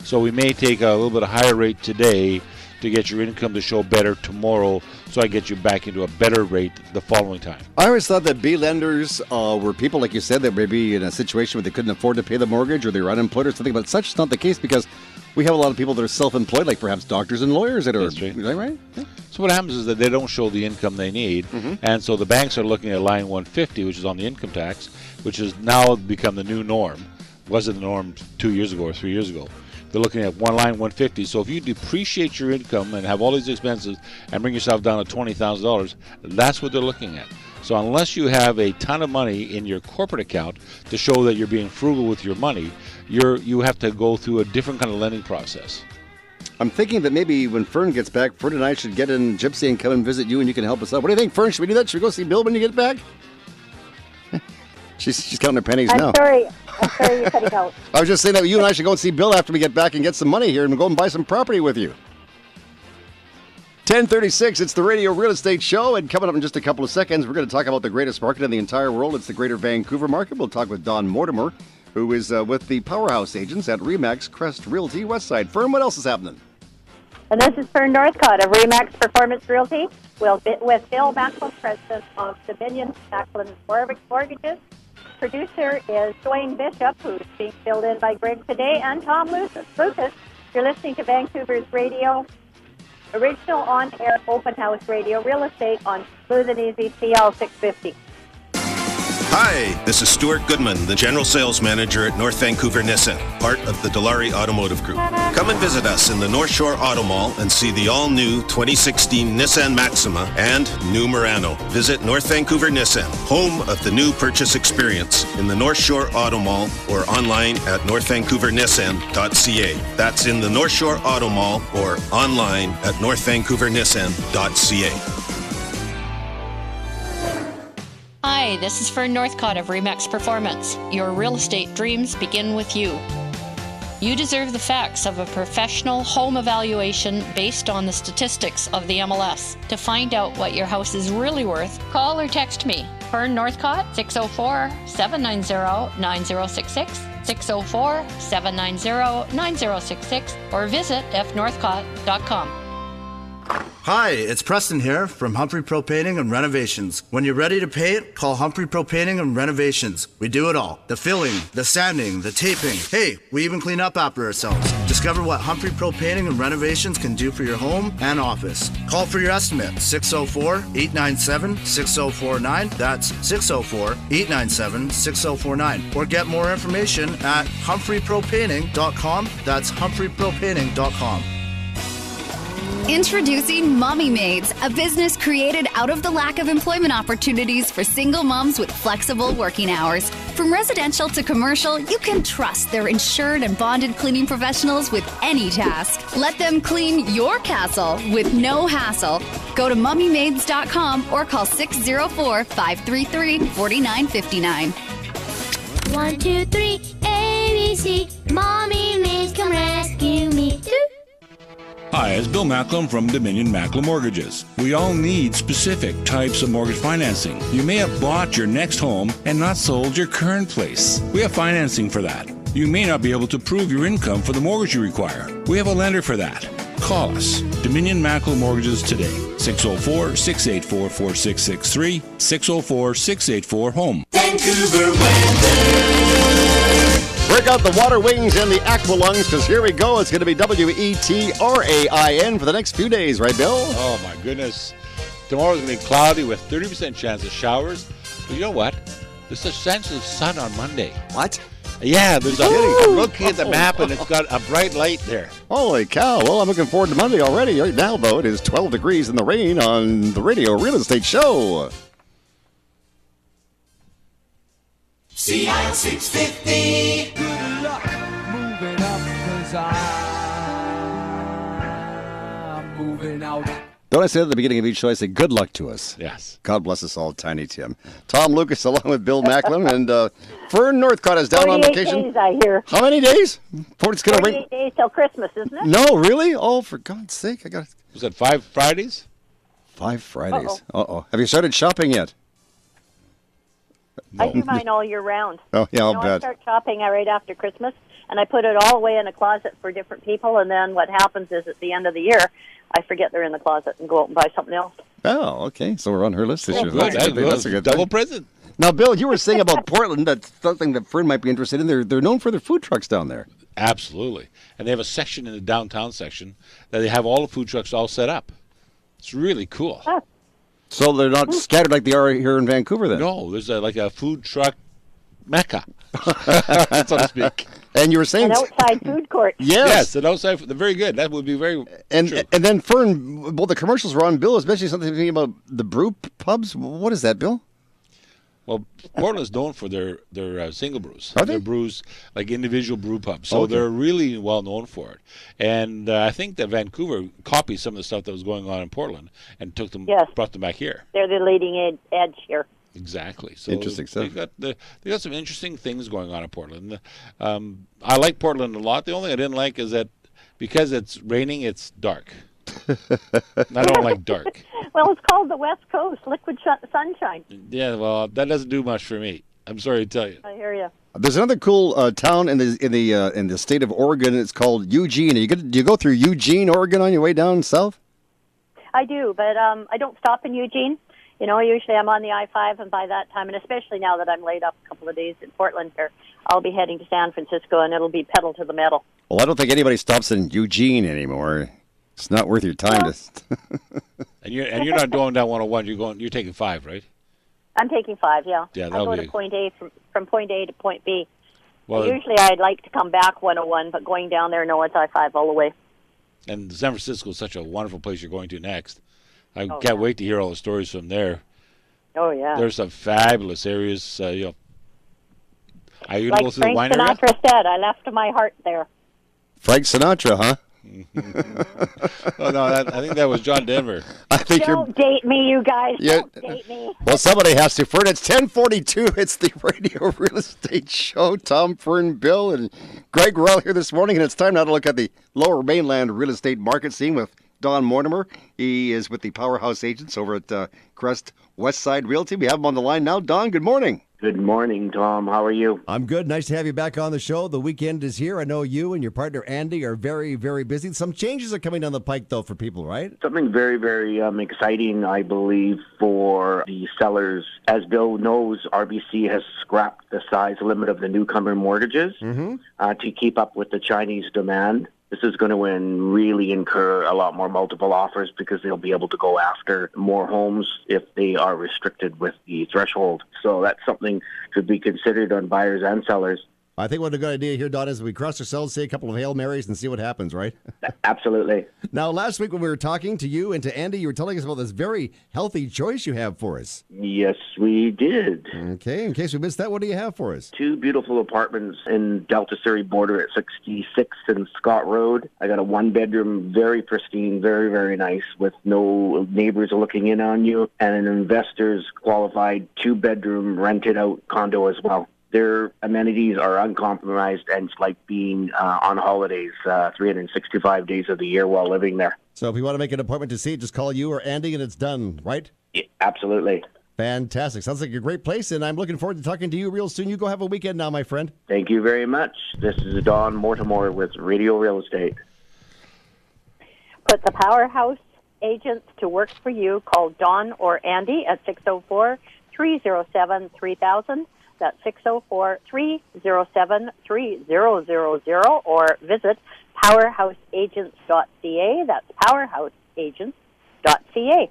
So we may take a little bit higher rate today to get your income to show better tomorrow, so I get you back into a better rate the following time.
I always thought that B lenders were people, like you said, that may be in a situation where they couldn't afford to pay the mortgage or they were unemployed or something, but such is not the case, because we have a lot of people that are self-employed, like perhaps doctors and lawyers that are, is that right? Yeah.
So what happens is that they don't show the income they need, and so the banks are looking at line 150, which is on the income tax, which has now become the new norm. Wasn't the norm 2 years ago or 3 years ago. They're looking at one line 150. So if you depreciate your income and have all these expenses and bring yourself down to $20,000, that's what they're looking at. So unless you have a ton of money in your corporate account to show that you're being frugal with your money, you have to go through a different kind of lending process.
I'm thinking that maybe when Fern gets back, Fern and I should get in Gypsy and come and visit you, and you can help us out. What do you think, Fern? Should we do that? Should we go see Bill when you get back? She's counting her pennies now.
I'm sorry you're cutting out.
I was just saying that you and I should go and see Bill after we get back and get some money here and go and buy some property with you. 10:36, it's the Radio Real Estate Show, and coming up in just a couple of seconds, we're going to talk about the greatest market in the entire world. It's the Greater Vancouver market. We'll talk with Don Mortimer, who is with the Powerhouse Agents at RE/MAX Crest Realty Westside. Fern, what else is happening?
And this is Fern Northcott of RE/MAX Performance Realty with Bill Macklin, president of Dominion Macklin Mortgages. Producer is Dwayne Bishop, who's being filled in by Greg today, and Tom Lucas. You're listening to Vancouver's radio, original on-air open house radio, real estate on Smooth and Easy CL 650.
Hi, this is Stuart Goodman, the General Sales Manager at North Vancouver Nissan, part of the Dilawri Automotive Group. Come and visit us in the North Shore Auto Mall and see the all-new 2016 Nissan Maxima and new Murano. Visit North Vancouver Nissan, home of the new purchase experience, in the North Shore Auto Mall or online at northvancouvernissan.ca. That's in the North Shore Auto Mall or online at northvancouvernissan.ca.
Hi, this is Fern Northcott of RE/MAX Performance. Your real estate dreams begin with you. You deserve the facts of a professional home evaluation based on the statistics of the MLS. To find out what your house is really worth, call or text me. Fern Northcott, 604-790-9066, 604-790-9066, or visit fnorthcott.com.
Hi, it's Preston here from Humphrey Pro Painting and Renovations. When you're ready to paint, call Humphrey Pro Painting and Renovations. We do it all. The filling, the sanding, the taping. Hey, we even clean up after ourselves. Discover what Humphrey Pro Painting and Renovations can do for your home and office. Call for your estimate, 604-897-6049. That's 604-897-6049. Or get more information at humphreypropainting.com. That's humphreypropainting.com.
Introducing Mommy Maids, a business created out of the lack of employment opportunities for single moms with flexible working hours. From residential to commercial, you can trust their insured and bonded cleaning professionals with any task. Let them clean your castle with no hassle. Go to mummymaids.com or call 604-533-4959.
1, 2, 3, ABC. Mommy Maids, come rescue me.
Hi, it's Bill Macklin from Dominion Macklin Mortgages. We all need specific types of mortgage financing. You may have bought your next home and not sold your current place. We have financing for that. You may not be able to prove your income for the mortgage you require. We have a lender for that. Call us, Dominion Macklin Mortgages today, 604-684-4663, 604-684-HOME.
Vancouver weather.
Break out the water wings and the aqua lungs, because here we go. It's going to be WETRAIN for the next few days, right, Bill?
Oh, my goodness. Tomorrow's going to be cloudy with 30% chance of showers. But you know what? There's a sense of sun on Monday.
What?
Yeah, I'm looking at the map, and it's got a bright light there.
Holy cow. Well, I'm looking forward to Monday already. Right now, though, it is 12 degrees in the rain on the Radio Real Estate Show.
CI 650.
Good luck moving up, 'cause I'm moving out.
Don't I say at the beginning of each show, I say good luck to us.
Yes.
God bless us all, Tiny Tim. Tom Lucas along with Bill Macklin, and Fern Northcott is down on
48
vacation.
days, I hear.
How many days? It's gonna
48 days till Christmas, isn't it?
No, really? Oh, for God's sake.
Was that 5 Fridays?
5 Fridays. Uh-oh. Have you started shopping yet?
I do mine all year round.
Oh, yeah, I'll
I
bet.
start shopping right after Christmas, and I put it all away in a closet for different people, and then what happens is at the end of the year, I forget they're in the closet and go out and buy something else.
Oh, okay. So we're on her list this year.
Good.
That's a good
Double
thing.
present.
Now, Bill, you were saying about Portland. That's something that Fern might be interested in. They're known for their food trucks down there.
Absolutely. And they have a section in the downtown section that they have all the food trucks all set up. It's really cool.
So they're not scattered like they are here in Vancouver, then?
No, there's like a food truck mecca, so to speak.
And you were saying
An outside food court.
Yes, an outside. They're very good. That would be very true.
And then Fern, well, the commercials were on. Bill was mentioning something about the brew pubs. What is that, Bill?
Well, Portland's known for their single brews.
Are they?
Their brews, like individual brew pubs. So
Okay.
they're really well known for it. And I think that Vancouver copied some of the stuff that was going on in Portland and brought them back here.
They're the leading edge here.
Exactly. So
Interesting stuff.
They got some interesting things going on in Portland. I like Portland a lot. The only thing I didn't like is that because it's raining, it's dark. I don't like dark.
Well, it's called the West Coast, liquid sunshine.
Yeah, well, that doesn't do much for me. I'm sorry to tell you.
I hear you.
There's another cool town in the state of Oregon. It's called Eugene. Do you go through Eugene, Oregon, on your way down south?
I do, but I don't stop in Eugene. You know, usually I'm on the I-5, and by that time, and especially now that I'm laid up a couple of days in Portland here, I'll be heading to San Francisco, and it'll be pedal to the metal.
Well, I don't think anybody stops in Eugene anymore. It's not worth your time to.
And you're not going down 101. You're taking 5, right?
I'm taking 5, yeah.
Yeah,
I
that'll
go
be-
to point A from point A to point B.
Well,
Usually I'd like to come back 101, but going down there, no, it's I-5 all the way.
and San Francisco is such a wonderful place you're going to next. I can't wait to hear all the stories from there.
Oh, yeah.
There's some fabulous areas. Are you going to
Like
go to the
Frank
winery? yet?
Sinatra said, I left my heart there.
Frank Sinatra, huh?
Oh, no, I think that was John Denver.
I think
Don't date me, you guys.
Yeah.
Don't date me.
Well, somebody has to. Fern, it's 10:42. It's the Radio Real Estate Show. Tom, Fern, Bill, and Greg were all here this morning, and it's time now to look at the Lower Mainland real estate market scene with Don Mortimer. He is with the Powerhouse Agents over at Crest Westside Realty. We have him on the line now. Don, good morning.
Good morning, Tom. How are you?
I'm good. Nice to have you back on the show. The weekend is here. I know you and your partner Andy are very, very busy. Some changes are coming down the pike, though, for people, right?
Something very, very exciting, I believe, for the sellers. As Bill knows, RBC has scrapped the size limit of the newcomer mortgages to keep up with the Chinese demand. This is going to really incur a lot more multiple offers because they'll be able to go after more homes if they are restricted with the threshold. So that's something to be considered on buyers and sellers.
I think what a good idea here, Don, is we cross ourselves, say a couple of Hail Marys, and see what happens, right?
Absolutely.
Now, last week when we were talking to you and to Andy, you were telling us about this very healthy choice you have for us.
Yes, we did.
Okay, in case we missed that, what do you have for us?
2 beautiful apartments in Delta Surrey border at 66 and Scott Road. I got a 1-bedroom, very pristine, very, very nice, with no neighbors looking in on you, and an investor's qualified 2-bedroom rented out condo as well. Their amenities are uncompromised, and it's like being on holidays 365 days of the year while living there.
So if you want to make an appointment to see it, just call you or Andy and it's done, right?
Yeah, absolutely.
Fantastic. Sounds like a great place, and I'm looking forward to talking to you real soon. You go have a weekend now, my friend.
Thank you very much. This is Don Mortimer with Radio Real Estate.
Put the Powerhouse Agents to work for you. Call Don or Andy at 604-307-3000. That's 604-307-3000, or visit powerhouseagents.ca. That's powerhouseagents.ca.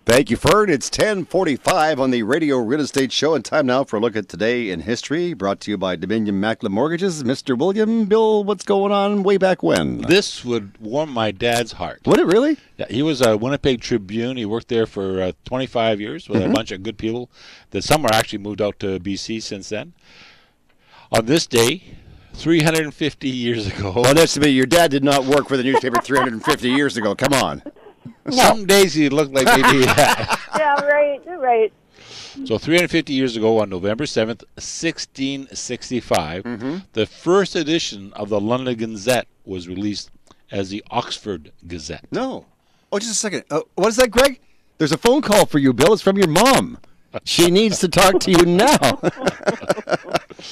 Thank you, Fern. It's 10:45 on the Radio Real Estate Show, and time now for a look at today in history, brought to you by Dominion Macklin Mortgages. Mr. William, Bill, what's going on way back when?
This would warm my dad's heart.
Would it really?
Yeah, he was a Winnipeg Tribune. He worked there for 25 years with a bunch of good people. That some are actually moved out to BC since then. On this day, 350 years ago.
Well, that's to me. Your dad did not work for the newspaper 350 years ago. Come on.
Some days he looked like maybe he had.
Yeah, right.
So 350 years ago, on November 7th, 1665, the first edition of the London Gazette was released as the Oxford Gazette.
No. Oh, just a second. What is that, Greg? There's a phone call for you, Bill. It's from your mom. She needs to talk to you now.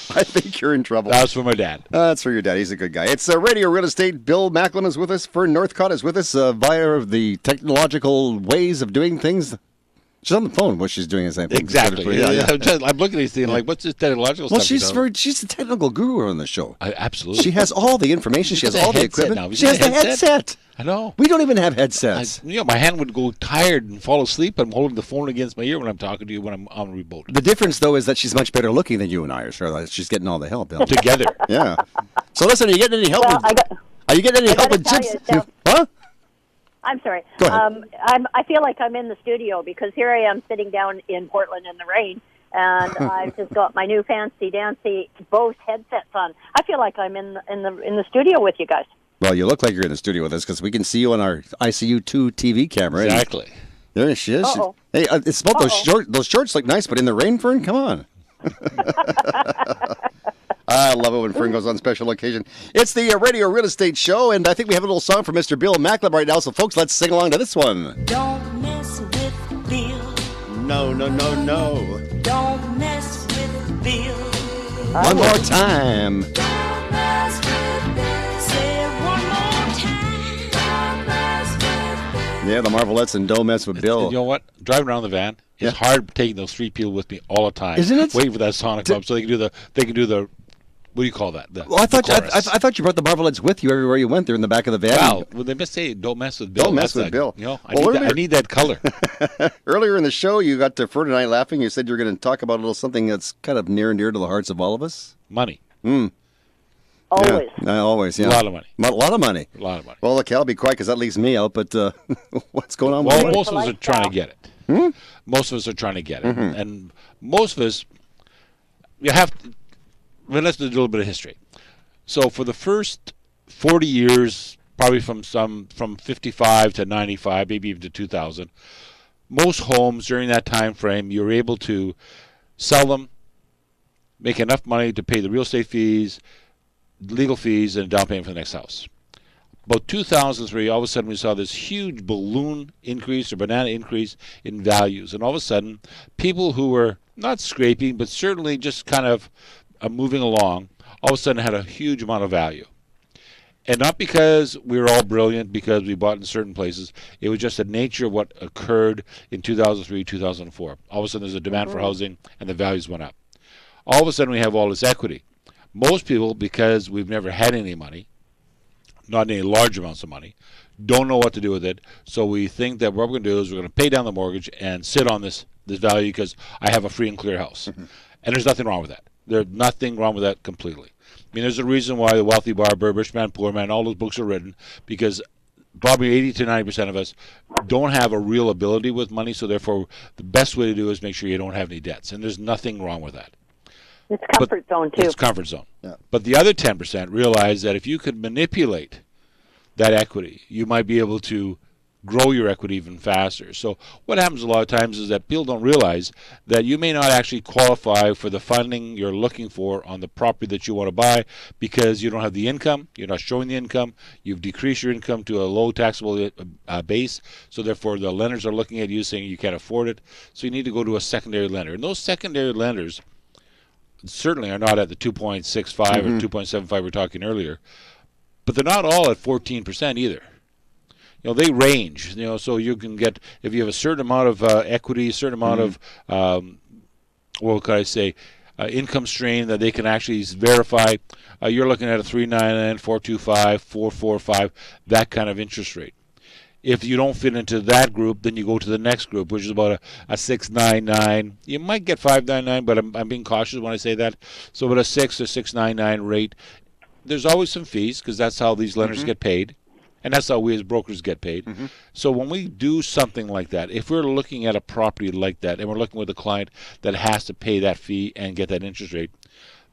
I think you're in trouble.
That was for my dad.
That's for your dad. He's a good guy. It's Radio Real Estate. Bill Macklin is with us. Fern Northcott is with us via the technological ways of doing things. She's on the phone. What she's doing is
exactly.
Yeah.
I'm looking at these things like, what's this technological
well,
stuff?
she's the technical guru on the show.
Absolutely.
She has all the information. She has all the equipment. She has the headset.
I know.
We don't even have headsets.
My hand would go tired and fall asleep. I'm holding the phone against my ear when I'm talking to you when I'm on remote.
The difference, though, is that she's much better looking than you and I are. So she's getting all the help, Bill.
Together.
Yeah. So listen, are you getting any help? Are you getting any help with tips? Huh?
I'm sorry.
Go ahead.
I feel like I'm in the studio because here I am sitting down in Portland in the rain, and I've just got my new fancy dancy Bose headsets on. I feel like I'm in the studio with you guys.
Well, you look like you're in the studio with us because we can see you on our ICU2 TV camera.
Exactly.
There she is.
Uh-oh.
Hey, it's about those shorts. Those shorts look nice, but in the rain, Fern, come on. I love it when Fern goes on special occasion. It's the Radio Real Estate Show, and I think we have a little song from Mr. Bill Macklin right now. So, folks, let's sing along to this one.
Don't mess with Bill.
No.
Don't mess with Bill.
One more time.
Don't mess with Bill. Say it one more time. Don't mess with Bill.
Yeah, the Marvelettes and Don't Mess with Bill.
You know what? Driving around the van, it's hard taking those street people with me all the time.
Isn't it?
Waiting for that song to come up so they can do the. What do you call that?
Well, I thought you brought the Marvelettes with you everywhere you went. They're in the back of the van.
Well, they must say, "Don't mess with Bill."
Don't mess with Bill.
You know, I need that color.
Earlier in the show, you got Fern and I laughing. You said you were going to talk about a little something that's kind of near and dear to the hearts of all of us.
Money.
Always.
Yeah, always. Yeah.
A lot of money.
A lot of money.
A lot of money.
Well, look, I'll be quiet because that leaves me out. But what's going on?
Well,
with
most of us are trying to get it. Most of us are trying to get it, and most of us, you have to. Well, let's do a little bit of history. So for the first 40 years, probably from 55 to 95, maybe even to 2000, most homes during that time frame, you were able to sell them, make enough money to pay the real estate fees, legal fees, and down payment for the next house. About 2003, all of a sudden we saw this huge balloon increase or banana increase in values. And all of a sudden, people who were not scraping, but certainly just kind of moving along, all of a sudden had a huge amount of value. And not because we were all brilliant, because we bought in certain places. It was just the nature of what occurred in 2003, 2004. All of a sudden there's a demand for housing and the values went up. All of a sudden we have all this equity. Most people, because we've never had any money, not any large amounts of money, don't know what to do with it. So we think that what we're going to do is we're going to pay down the mortgage and sit on this value because I have a free and clear house. And there's nothing wrong with that. There's nothing wrong with that completely. I mean, there's a reason why The Wealthy Barber, Rich Man, Poor Man, all those books are written, because probably 80 to 90% of us don't have a real ability with money, so therefore the best way to do is make sure you don't have any debts. And there's nothing wrong with that.
It's comfort zone, too.
It's comfort zone.
Yeah.
But the other 10% realize that if you could manipulate that equity, you might be able to grow your equity even faster. So what happens a lot of times is that people don't realize that you may not actually qualify for the funding you're looking for on the property that you want to buy because you don't have the income, you're not showing the income, you've decreased your income to a low taxable base, so therefore the lenders are looking at you saying you can't afford it, so you need to go to a secondary lender. And those secondary lenders certainly are not at the 2.65 or 2.75 we were talking earlier, but they're not all at 14% either. You know, they range, you know, so you can get, if you have a certain amount of equity, a certain amount of, what could I say, income stream that they can actually verify, you're looking at a 3.99, 4.25, 4.45, that kind of interest rate. If you don't fit into that group, then you go to the next group, which is about a 699. You might get 599, but I'm being cautious when I say that. So about a 6 or 699 rate. There's always some fees because that's how these lenders get paid, and that's how we as brokers get paid. So when we do something like that, if we're looking at a property like that and we're looking with a client that has to pay that fee and get that interest rate,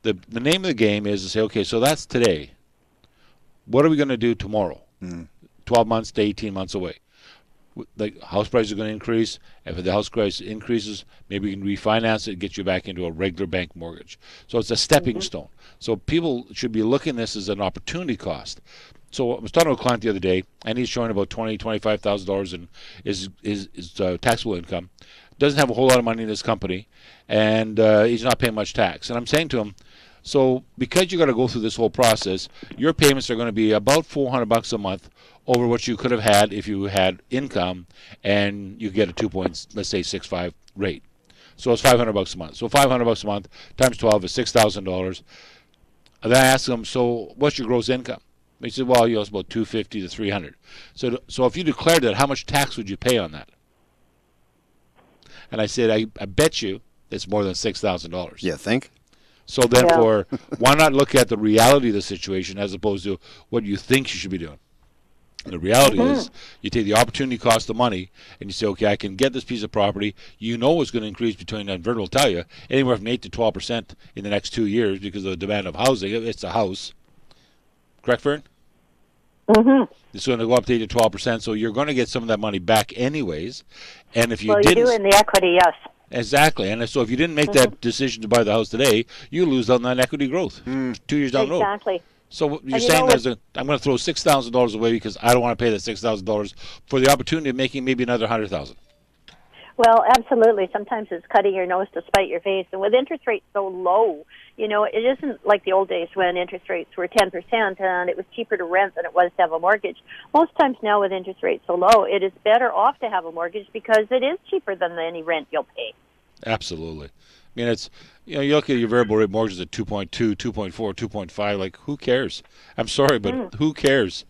the name of the game is to say, okay, so that's today. What are we going to do tomorrow? 12 months to 18 months away. The house price is going to increase. If the house price increases, maybe we can refinance it and get you back into a regular bank mortgage. So it's a stepping stone. So people should be looking at this as an opportunity cost. So I was talking to a client the other day, and he's showing about $20,000, $25,000 in his taxable income. Doesn't have a whole lot of money in his company, and he's not paying much tax. And I'm saying to him, so because you got to go through this whole process, your payments are going to be about $400 a month over what you could have had if you had income and you get a 2.65 rate. So it's $500 a month. So $500 a month times 12 is $6,000. And then I asked him, so what's your gross income? He said, well, it's about $250 to $300. So if you declared that, how much tax would you pay on that? And I said, I bet you it's more than $6,000.
You think?
So therefore, why not look at the reality of the situation as opposed to what you think you should be doing? And the reality is, you take the opportunity cost of money, and you say, okay, I can get this piece of property. You know it's going to increase between, and Vern will tell you, anywhere from 8 to 12% in the next 2 years because of the demand of housing. It's a house. Correct, Vern? It's going to go up to 8 to 12%, so you're going to get some of that money back anyways. And if you didn't,
you do in the equity, yes.
Exactly. And so if you didn't make that decision to buy the house today, you lose on that equity growth 2 years down the road.
Exactly.
So what you're saying is that I'm going to throw $6,000 away because I don't want to pay that $6,000 for the opportunity of making maybe another $100,000.
Well, absolutely. Sometimes it's cutting your nose to spite your face. And with interest rates so low, it isn't like the old days when interest rates were 10% and it was cheaper to rent than it was to have a mortgage. Most times now with interest rates so low, it is better off to have a mortgage because it is cheaper than any rent you'll pay.
Absolutely. I mean, it's, you look at your variable rate mortgages at 2.2, 2.4, 2.5, like, who cares? I'm sorry, but who cares?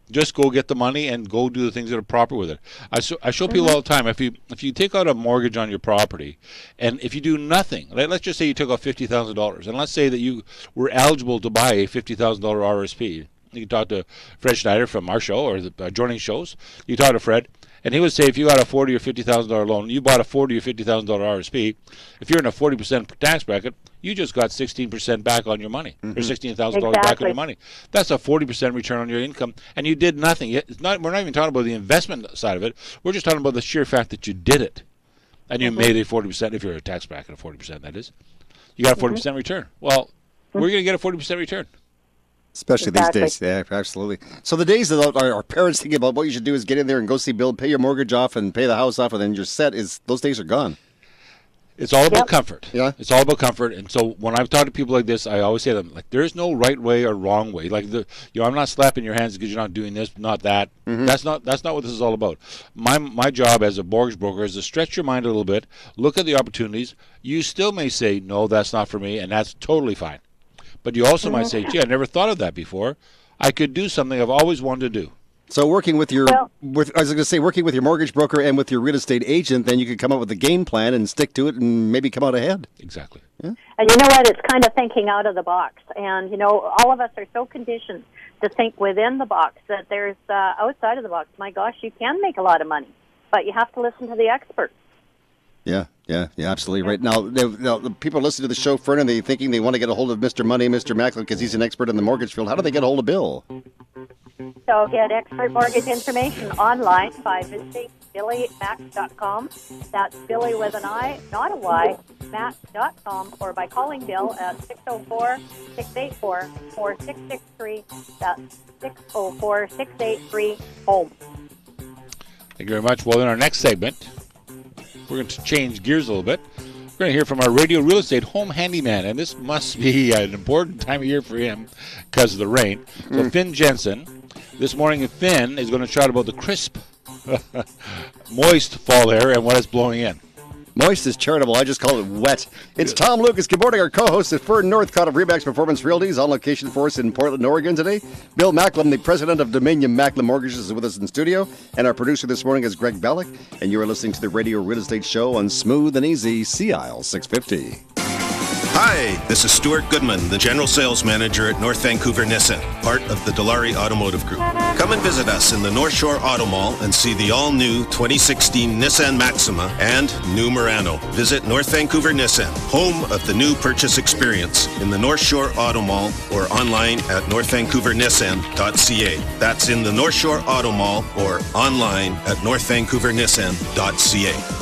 Just go get the money and go do the things that are proper with it. I show people all the time, if you take out a mortgage on your property, and if you do nothing, let's just say you took out $50,000, and let's say that you were eligible to buy a $50,000 RSP. You can talk to Fred Schneider from our show or the adjoining shows. You talk to Fred, and he would say if you got a $40,000 or $50,000 loan, you bought a $40,000 or $50,000 RSP, if you're in a 40% tax bracket, you just got 16% back on your money, or $16,000 back on your money. That's a 40% return on your income, and you did nothing. We're not even talking about the investment side of it. We're just talking about the sheer fact that you did it, and you made a 40%, if you're a tax bracket of 40%, that is. You got a 40% return. Well, we're going to get a 40% return.
Especially these days. Yeah, absolutely. So the days that our parents thinking about what you should do is get in there and go see Bill, pay your mortgage off and pay the house off, and then you're set, those days are gone.
It's all about comfort. Yeah. It's all about comfort. And so when I've talked to people like this, I always say to them, like, there's no right way or wrong way. Like, I'm not slapping your hands because you're not doing this, not that. That's not what this is all about. My job as a mortgage broker is to stretch your mind a little bit, look at the opportunities. You still may say, no, that's not for me, and that's totally fine. But you also might say, gee, I never thought of that before. I could do something I've always wanted to do.
So working with your, working with your mortgage broker and with your real estate agent, then you could come up with a game plan and stick to it and maybe come out ahead.
Exactly.
Yeah.
And you know what? It's kind of thinking out of the box. And, all of us are so conditioned to think within the box that there's outside of the box. My gosh, you can make a lot of money, but you have to listen to the experts.
Yeah, absolutely. Right now, the people listening to the show, Fern, and they thinking they want to get a hold of Mr. Money, Mr. Macklin, because he's an expert in the mortgage field. How do they get a hold of Bill?
So get expert mortgage information online by visiting BillyMac.com. That's Billy with an I, not a Y, Mac.com, or by calling Bill at 604-684-4663. That's 604-683-HOME.
Thank you very much. Well, in our next segment, we're going to change gears a little bit. We're going to hear from our radio real estate home handyman, and this must be an important time of year for him because of the rain. So Finn Jensen, this morning is going to chat about the crisp, moist fall air and what it's blowing in.
Moist is charitable. I just call it wet. It's Tom Lucas. Good morning. Our co-host is Fern Northcott of Remax Performance Realties, on location for us in Portland, Oregon today. Bill Macklem, the president of Dominion Macklem Mortgages, is with us in studio. And our producer this morning is Greg Ballack. And you are listening to the Radio Real Estate Show on Smooth and Easy, CIL 650.
Hi, this is Stuart Goodman, the General Sales Manager at North Vancouver Nissan, part of the Dilawri Automotive Group. Come and visit us in the North Shore Auto Mall and see the all-new 2016 Nissan Maxima and new Murano. Visit North Vancouver Nissan, home of the new purchase experience, in the North Shore Auto Mall or online at northvancouvernissan.ca. That's in the North Shore Auto Mall or online at northvancouvernissan.ca.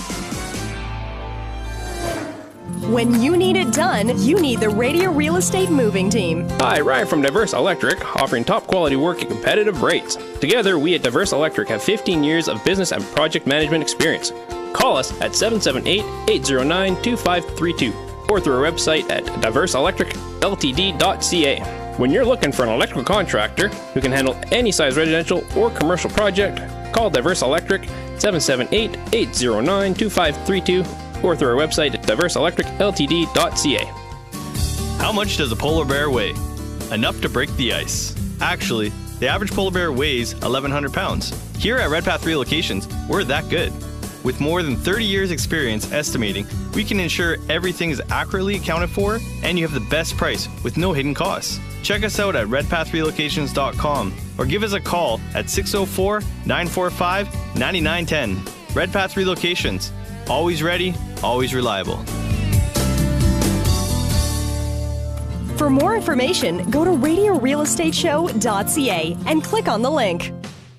When you need it done, you need the Radio Real Estate Moving Team.
Hi, Ryan from Diverse Electric, offering top quality work at competitive rates. Together, we at Diverse Electric have 15 years of business and project management experience. Call us at 778-809-2532 or through our website at diverseelectricltd.ca. When you're looking for an electrical contractor who can handle any size residential or commercial project, call Diverse Electric 778-809-2532 or through our website at diverseelectricltd.ca.
How much does a polar bear weigh? Enough to break the ice. Actually, the average polar bear weighs 1,100 pounds. Here at Redpath Relocations, we're that good. With more than 30 years experience estimating, we can ensure everything is accurately accounted for and you have the best price with no hidden costs. Check us out at redpathrelocations.com or give us a call at 604-945-9910. Redpath Relocations. Always ready, always reliable.
For more information, go to radiorealestateshow.ca and click on the link.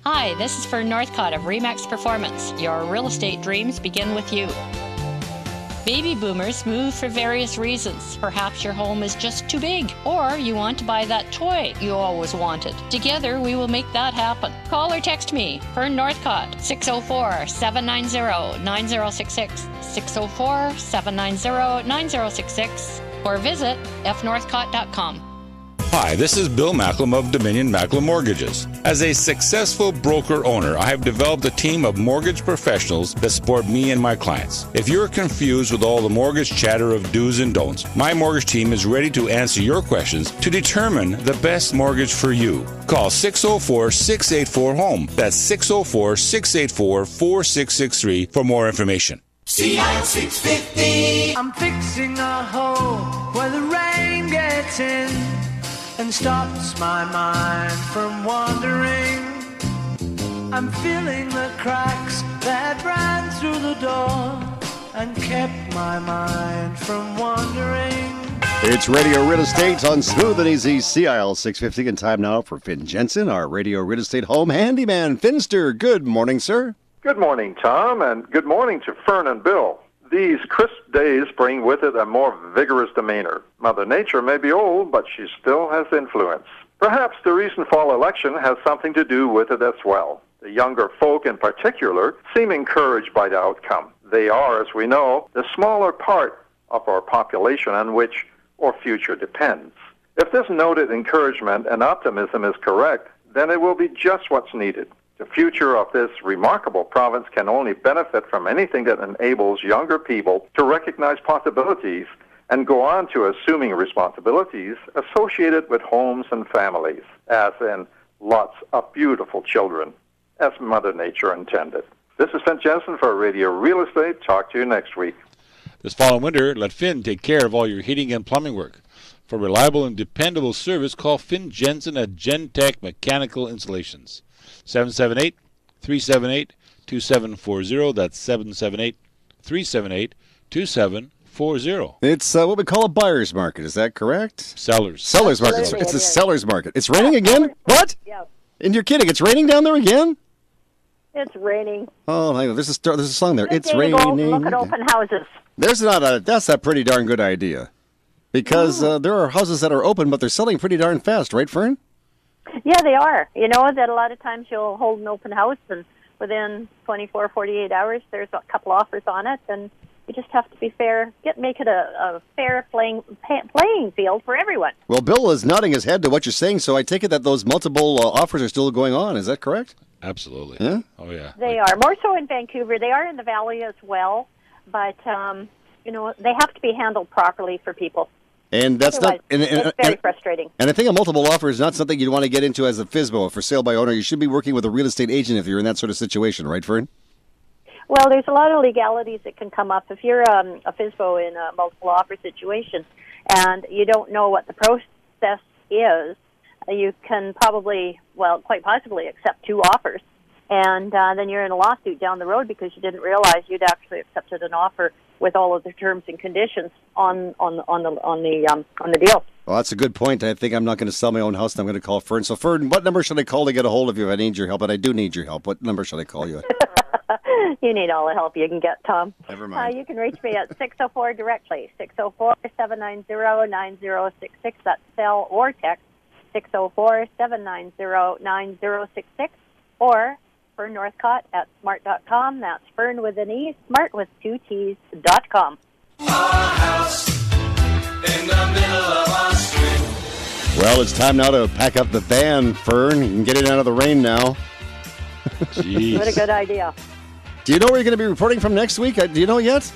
Hi, this is Fern Northcott of Remax Performance. Your real estate dreams begin with you. Baby boomers move for various reasons. Perhaps your home is just too big, or you want to buy that toy you always wanted. Together, we will make that happen. Call or text me, Fern Northcott, 604-790-9066, 604-790-9066, or visit fnorthcott.com.
Hi, this is Bill Macklem of Dominion Macklem Mortgages. As a successful broker owner, I have developed a team of mortgage professionals that support me and my clients. If you're confused with all the mortgage chatter of do's and don'ts, my mortgage team is ready to answer your questions to determine the best mortgage for you. Call 604-684-HOME. That's 604-684-4663 for more information.
CIL 650.
I'm fixing a hole where the rain gets in and stops my mind from wandering. I'm filling the cracks that ran through the door and kept my mind from wandering.
It's Radio Real Estate on Smooth and Easy, CIL 650, and time now for Finn Jensen, our Radio Real Estate home handyman. Finster, good morning, sir.
Good morning, Tom, and good morning to Fern and Bill. These crisp days bring with it a more vigorous demeanor. Mother Nature may be old, but she still has influence. Perhaps the recent fall election has something to do with it as well. The younger folk in particular seem encouraged by the outcome. They are, as we know, the smaller part of our population on which our future depends. If this noted encouragement and optimism is correct, then it will be just what's needed. The future of this remarkable province can only benefit from anything that enables younger people to recognize possibilities and go on to assuming responsibilities associated with homes and families, as in lots of beautiful children, as Mother Nature intended. This is Finn Jensen for Radio Real Estate. Talk to you next week.
This fall and winter, let Finn take care of all your heating and plumbing work. For reliable and dependable service, call Finn Jensen at Gentech Mechanical Installations. 778-378-2740. That's 778-378-2740.
It's what we call a buyer's market. Is that correct?
Sellers.
Sellers market.
Absolutely,
It's a
it is.
seller's market. It's raining again? What?
Yeah,
And you're kidding. It's raining down there again?
it's raining.
Oh, hang on. There's a song there.
Good
It's
day to
raining.
go look at open houses.
That's a pretty darn good idea. Because there are houses that are open, but they're selling pretty darn fast, right, Fern?
Yeah, they are. You know that a lot of times you'll hold an open house, and within 24, 48 hours, there's a couple offers on it, and you just have to be fair. Make it a fair playing field for everyone.
Well, Bill is nodding his head to what you're saying, so I take it that those multiple offers are still going on. Is that correct?
Absolutely.
Yeah?
Oh, yeah.
They are. More so in Vancouver. They are in the Valley as well. but they have to be handled properly for people.
And that's
Otherwise, it's very frustrating.
And I think a multiple offer is not something you'd want to get into as a FSBO, for sale by owner. You should be working with a real estate agent if you're in that sort of situation, right, Fern?
Well, there's a lot of legalities that can come up. If you're a FSBO in a multiple offer situation and you don't know what the process is, you can probably, quite possibly accept 2 offers. And then you're in a lawsuit down the road because you didn't realize you'd actually accepted an offer with all of the terms and conditions on the deal.
Well, that's a good point. I think I'm not going to sell my own house, and I'm going to call Fern. So, Fern, what number should I call to get a hold of you if I need your help? And I do need your help. What number should I call you at?
You need all the help you can get, Tom.
Never mind.
You can reach me at 604 directly, 604-790-9066. That's cell or text, 604-790-9066. Or Fern Northcott at smart.com. That's Fern with an E, smart with 2 T's.com.
Our house in the middle of our street.
Well, it's time now to pack up the van, Fern. You can get in out of the rain now.
Jeez.
What a good idea.
Do you know where you're going to be reporting from next week? Do you know yet?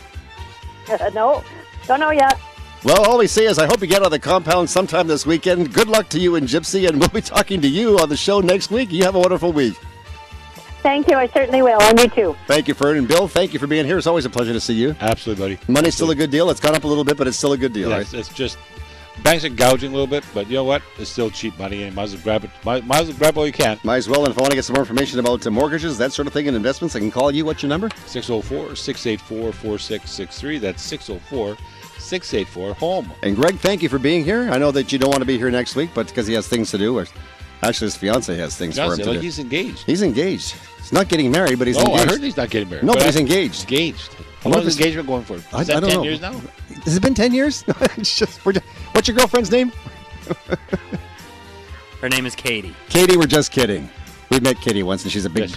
No, don't know yet.
Well, all we say is I hope you get out of the compound sometime this weekend. Good luck to you and Gypsy, and we'll be talking to you on the show next week. You have a wonderful week.
Thank you. I certainly will. And you too.
Thank you, Fern. And Bill, thank you for being here. It's always a pleasure to see you.
Absolutely, buddy.
Money's still a good deal. It's gone up a little bit, but it's still a good deal, right?
It's just banks are gouging a little bit, but you know what? It's still cheap money, and might as well grab it. Might as well grab all you can.
Might as well. And if I want to get some more information about mortgages, that sort of thing, and investments, I can call you. What's your number?
604-684-4663. That's 604-684-HOME.
And Greg, thank you for being here. I know that you don't want to be here next week, but because he has things to do. Or actually, his fiance has things for him to do.
He's engaged.
He's engaged. He's not getting married, but he's engaged.
I heard he's not getting married.
No, but he's engaged.
Engaged. How long is his engagement going for? Is that 10 years now?
Has it been 10 years? What's your girlfriend's name?
Her name is Katie.
Katie, we're just kidding. We met Katie once, and she's a big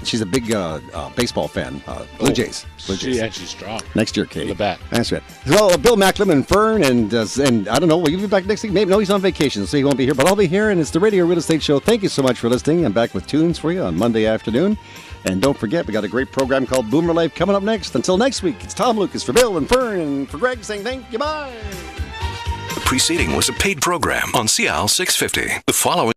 baseball fan. Blue Jays.
And she's strong.
Next year, Katie.
The bat.
That's right. Well, Bill Macklem and Fern, and I don't know, will you be back next week? Maybe. No, he's on vacation, so he won't be here, but I'll be here, and it's the Radio Real Estate Show. Thank you so much for listening. I'm back with tunes for you on Monday afternoon. And don't forget, we got a great program called Boomer Life coming up next. Until next week, it's Tom Lucas for Bill and Fern and for Greg saying thank you, bye.
The preceding was a paid program on CL 650. The following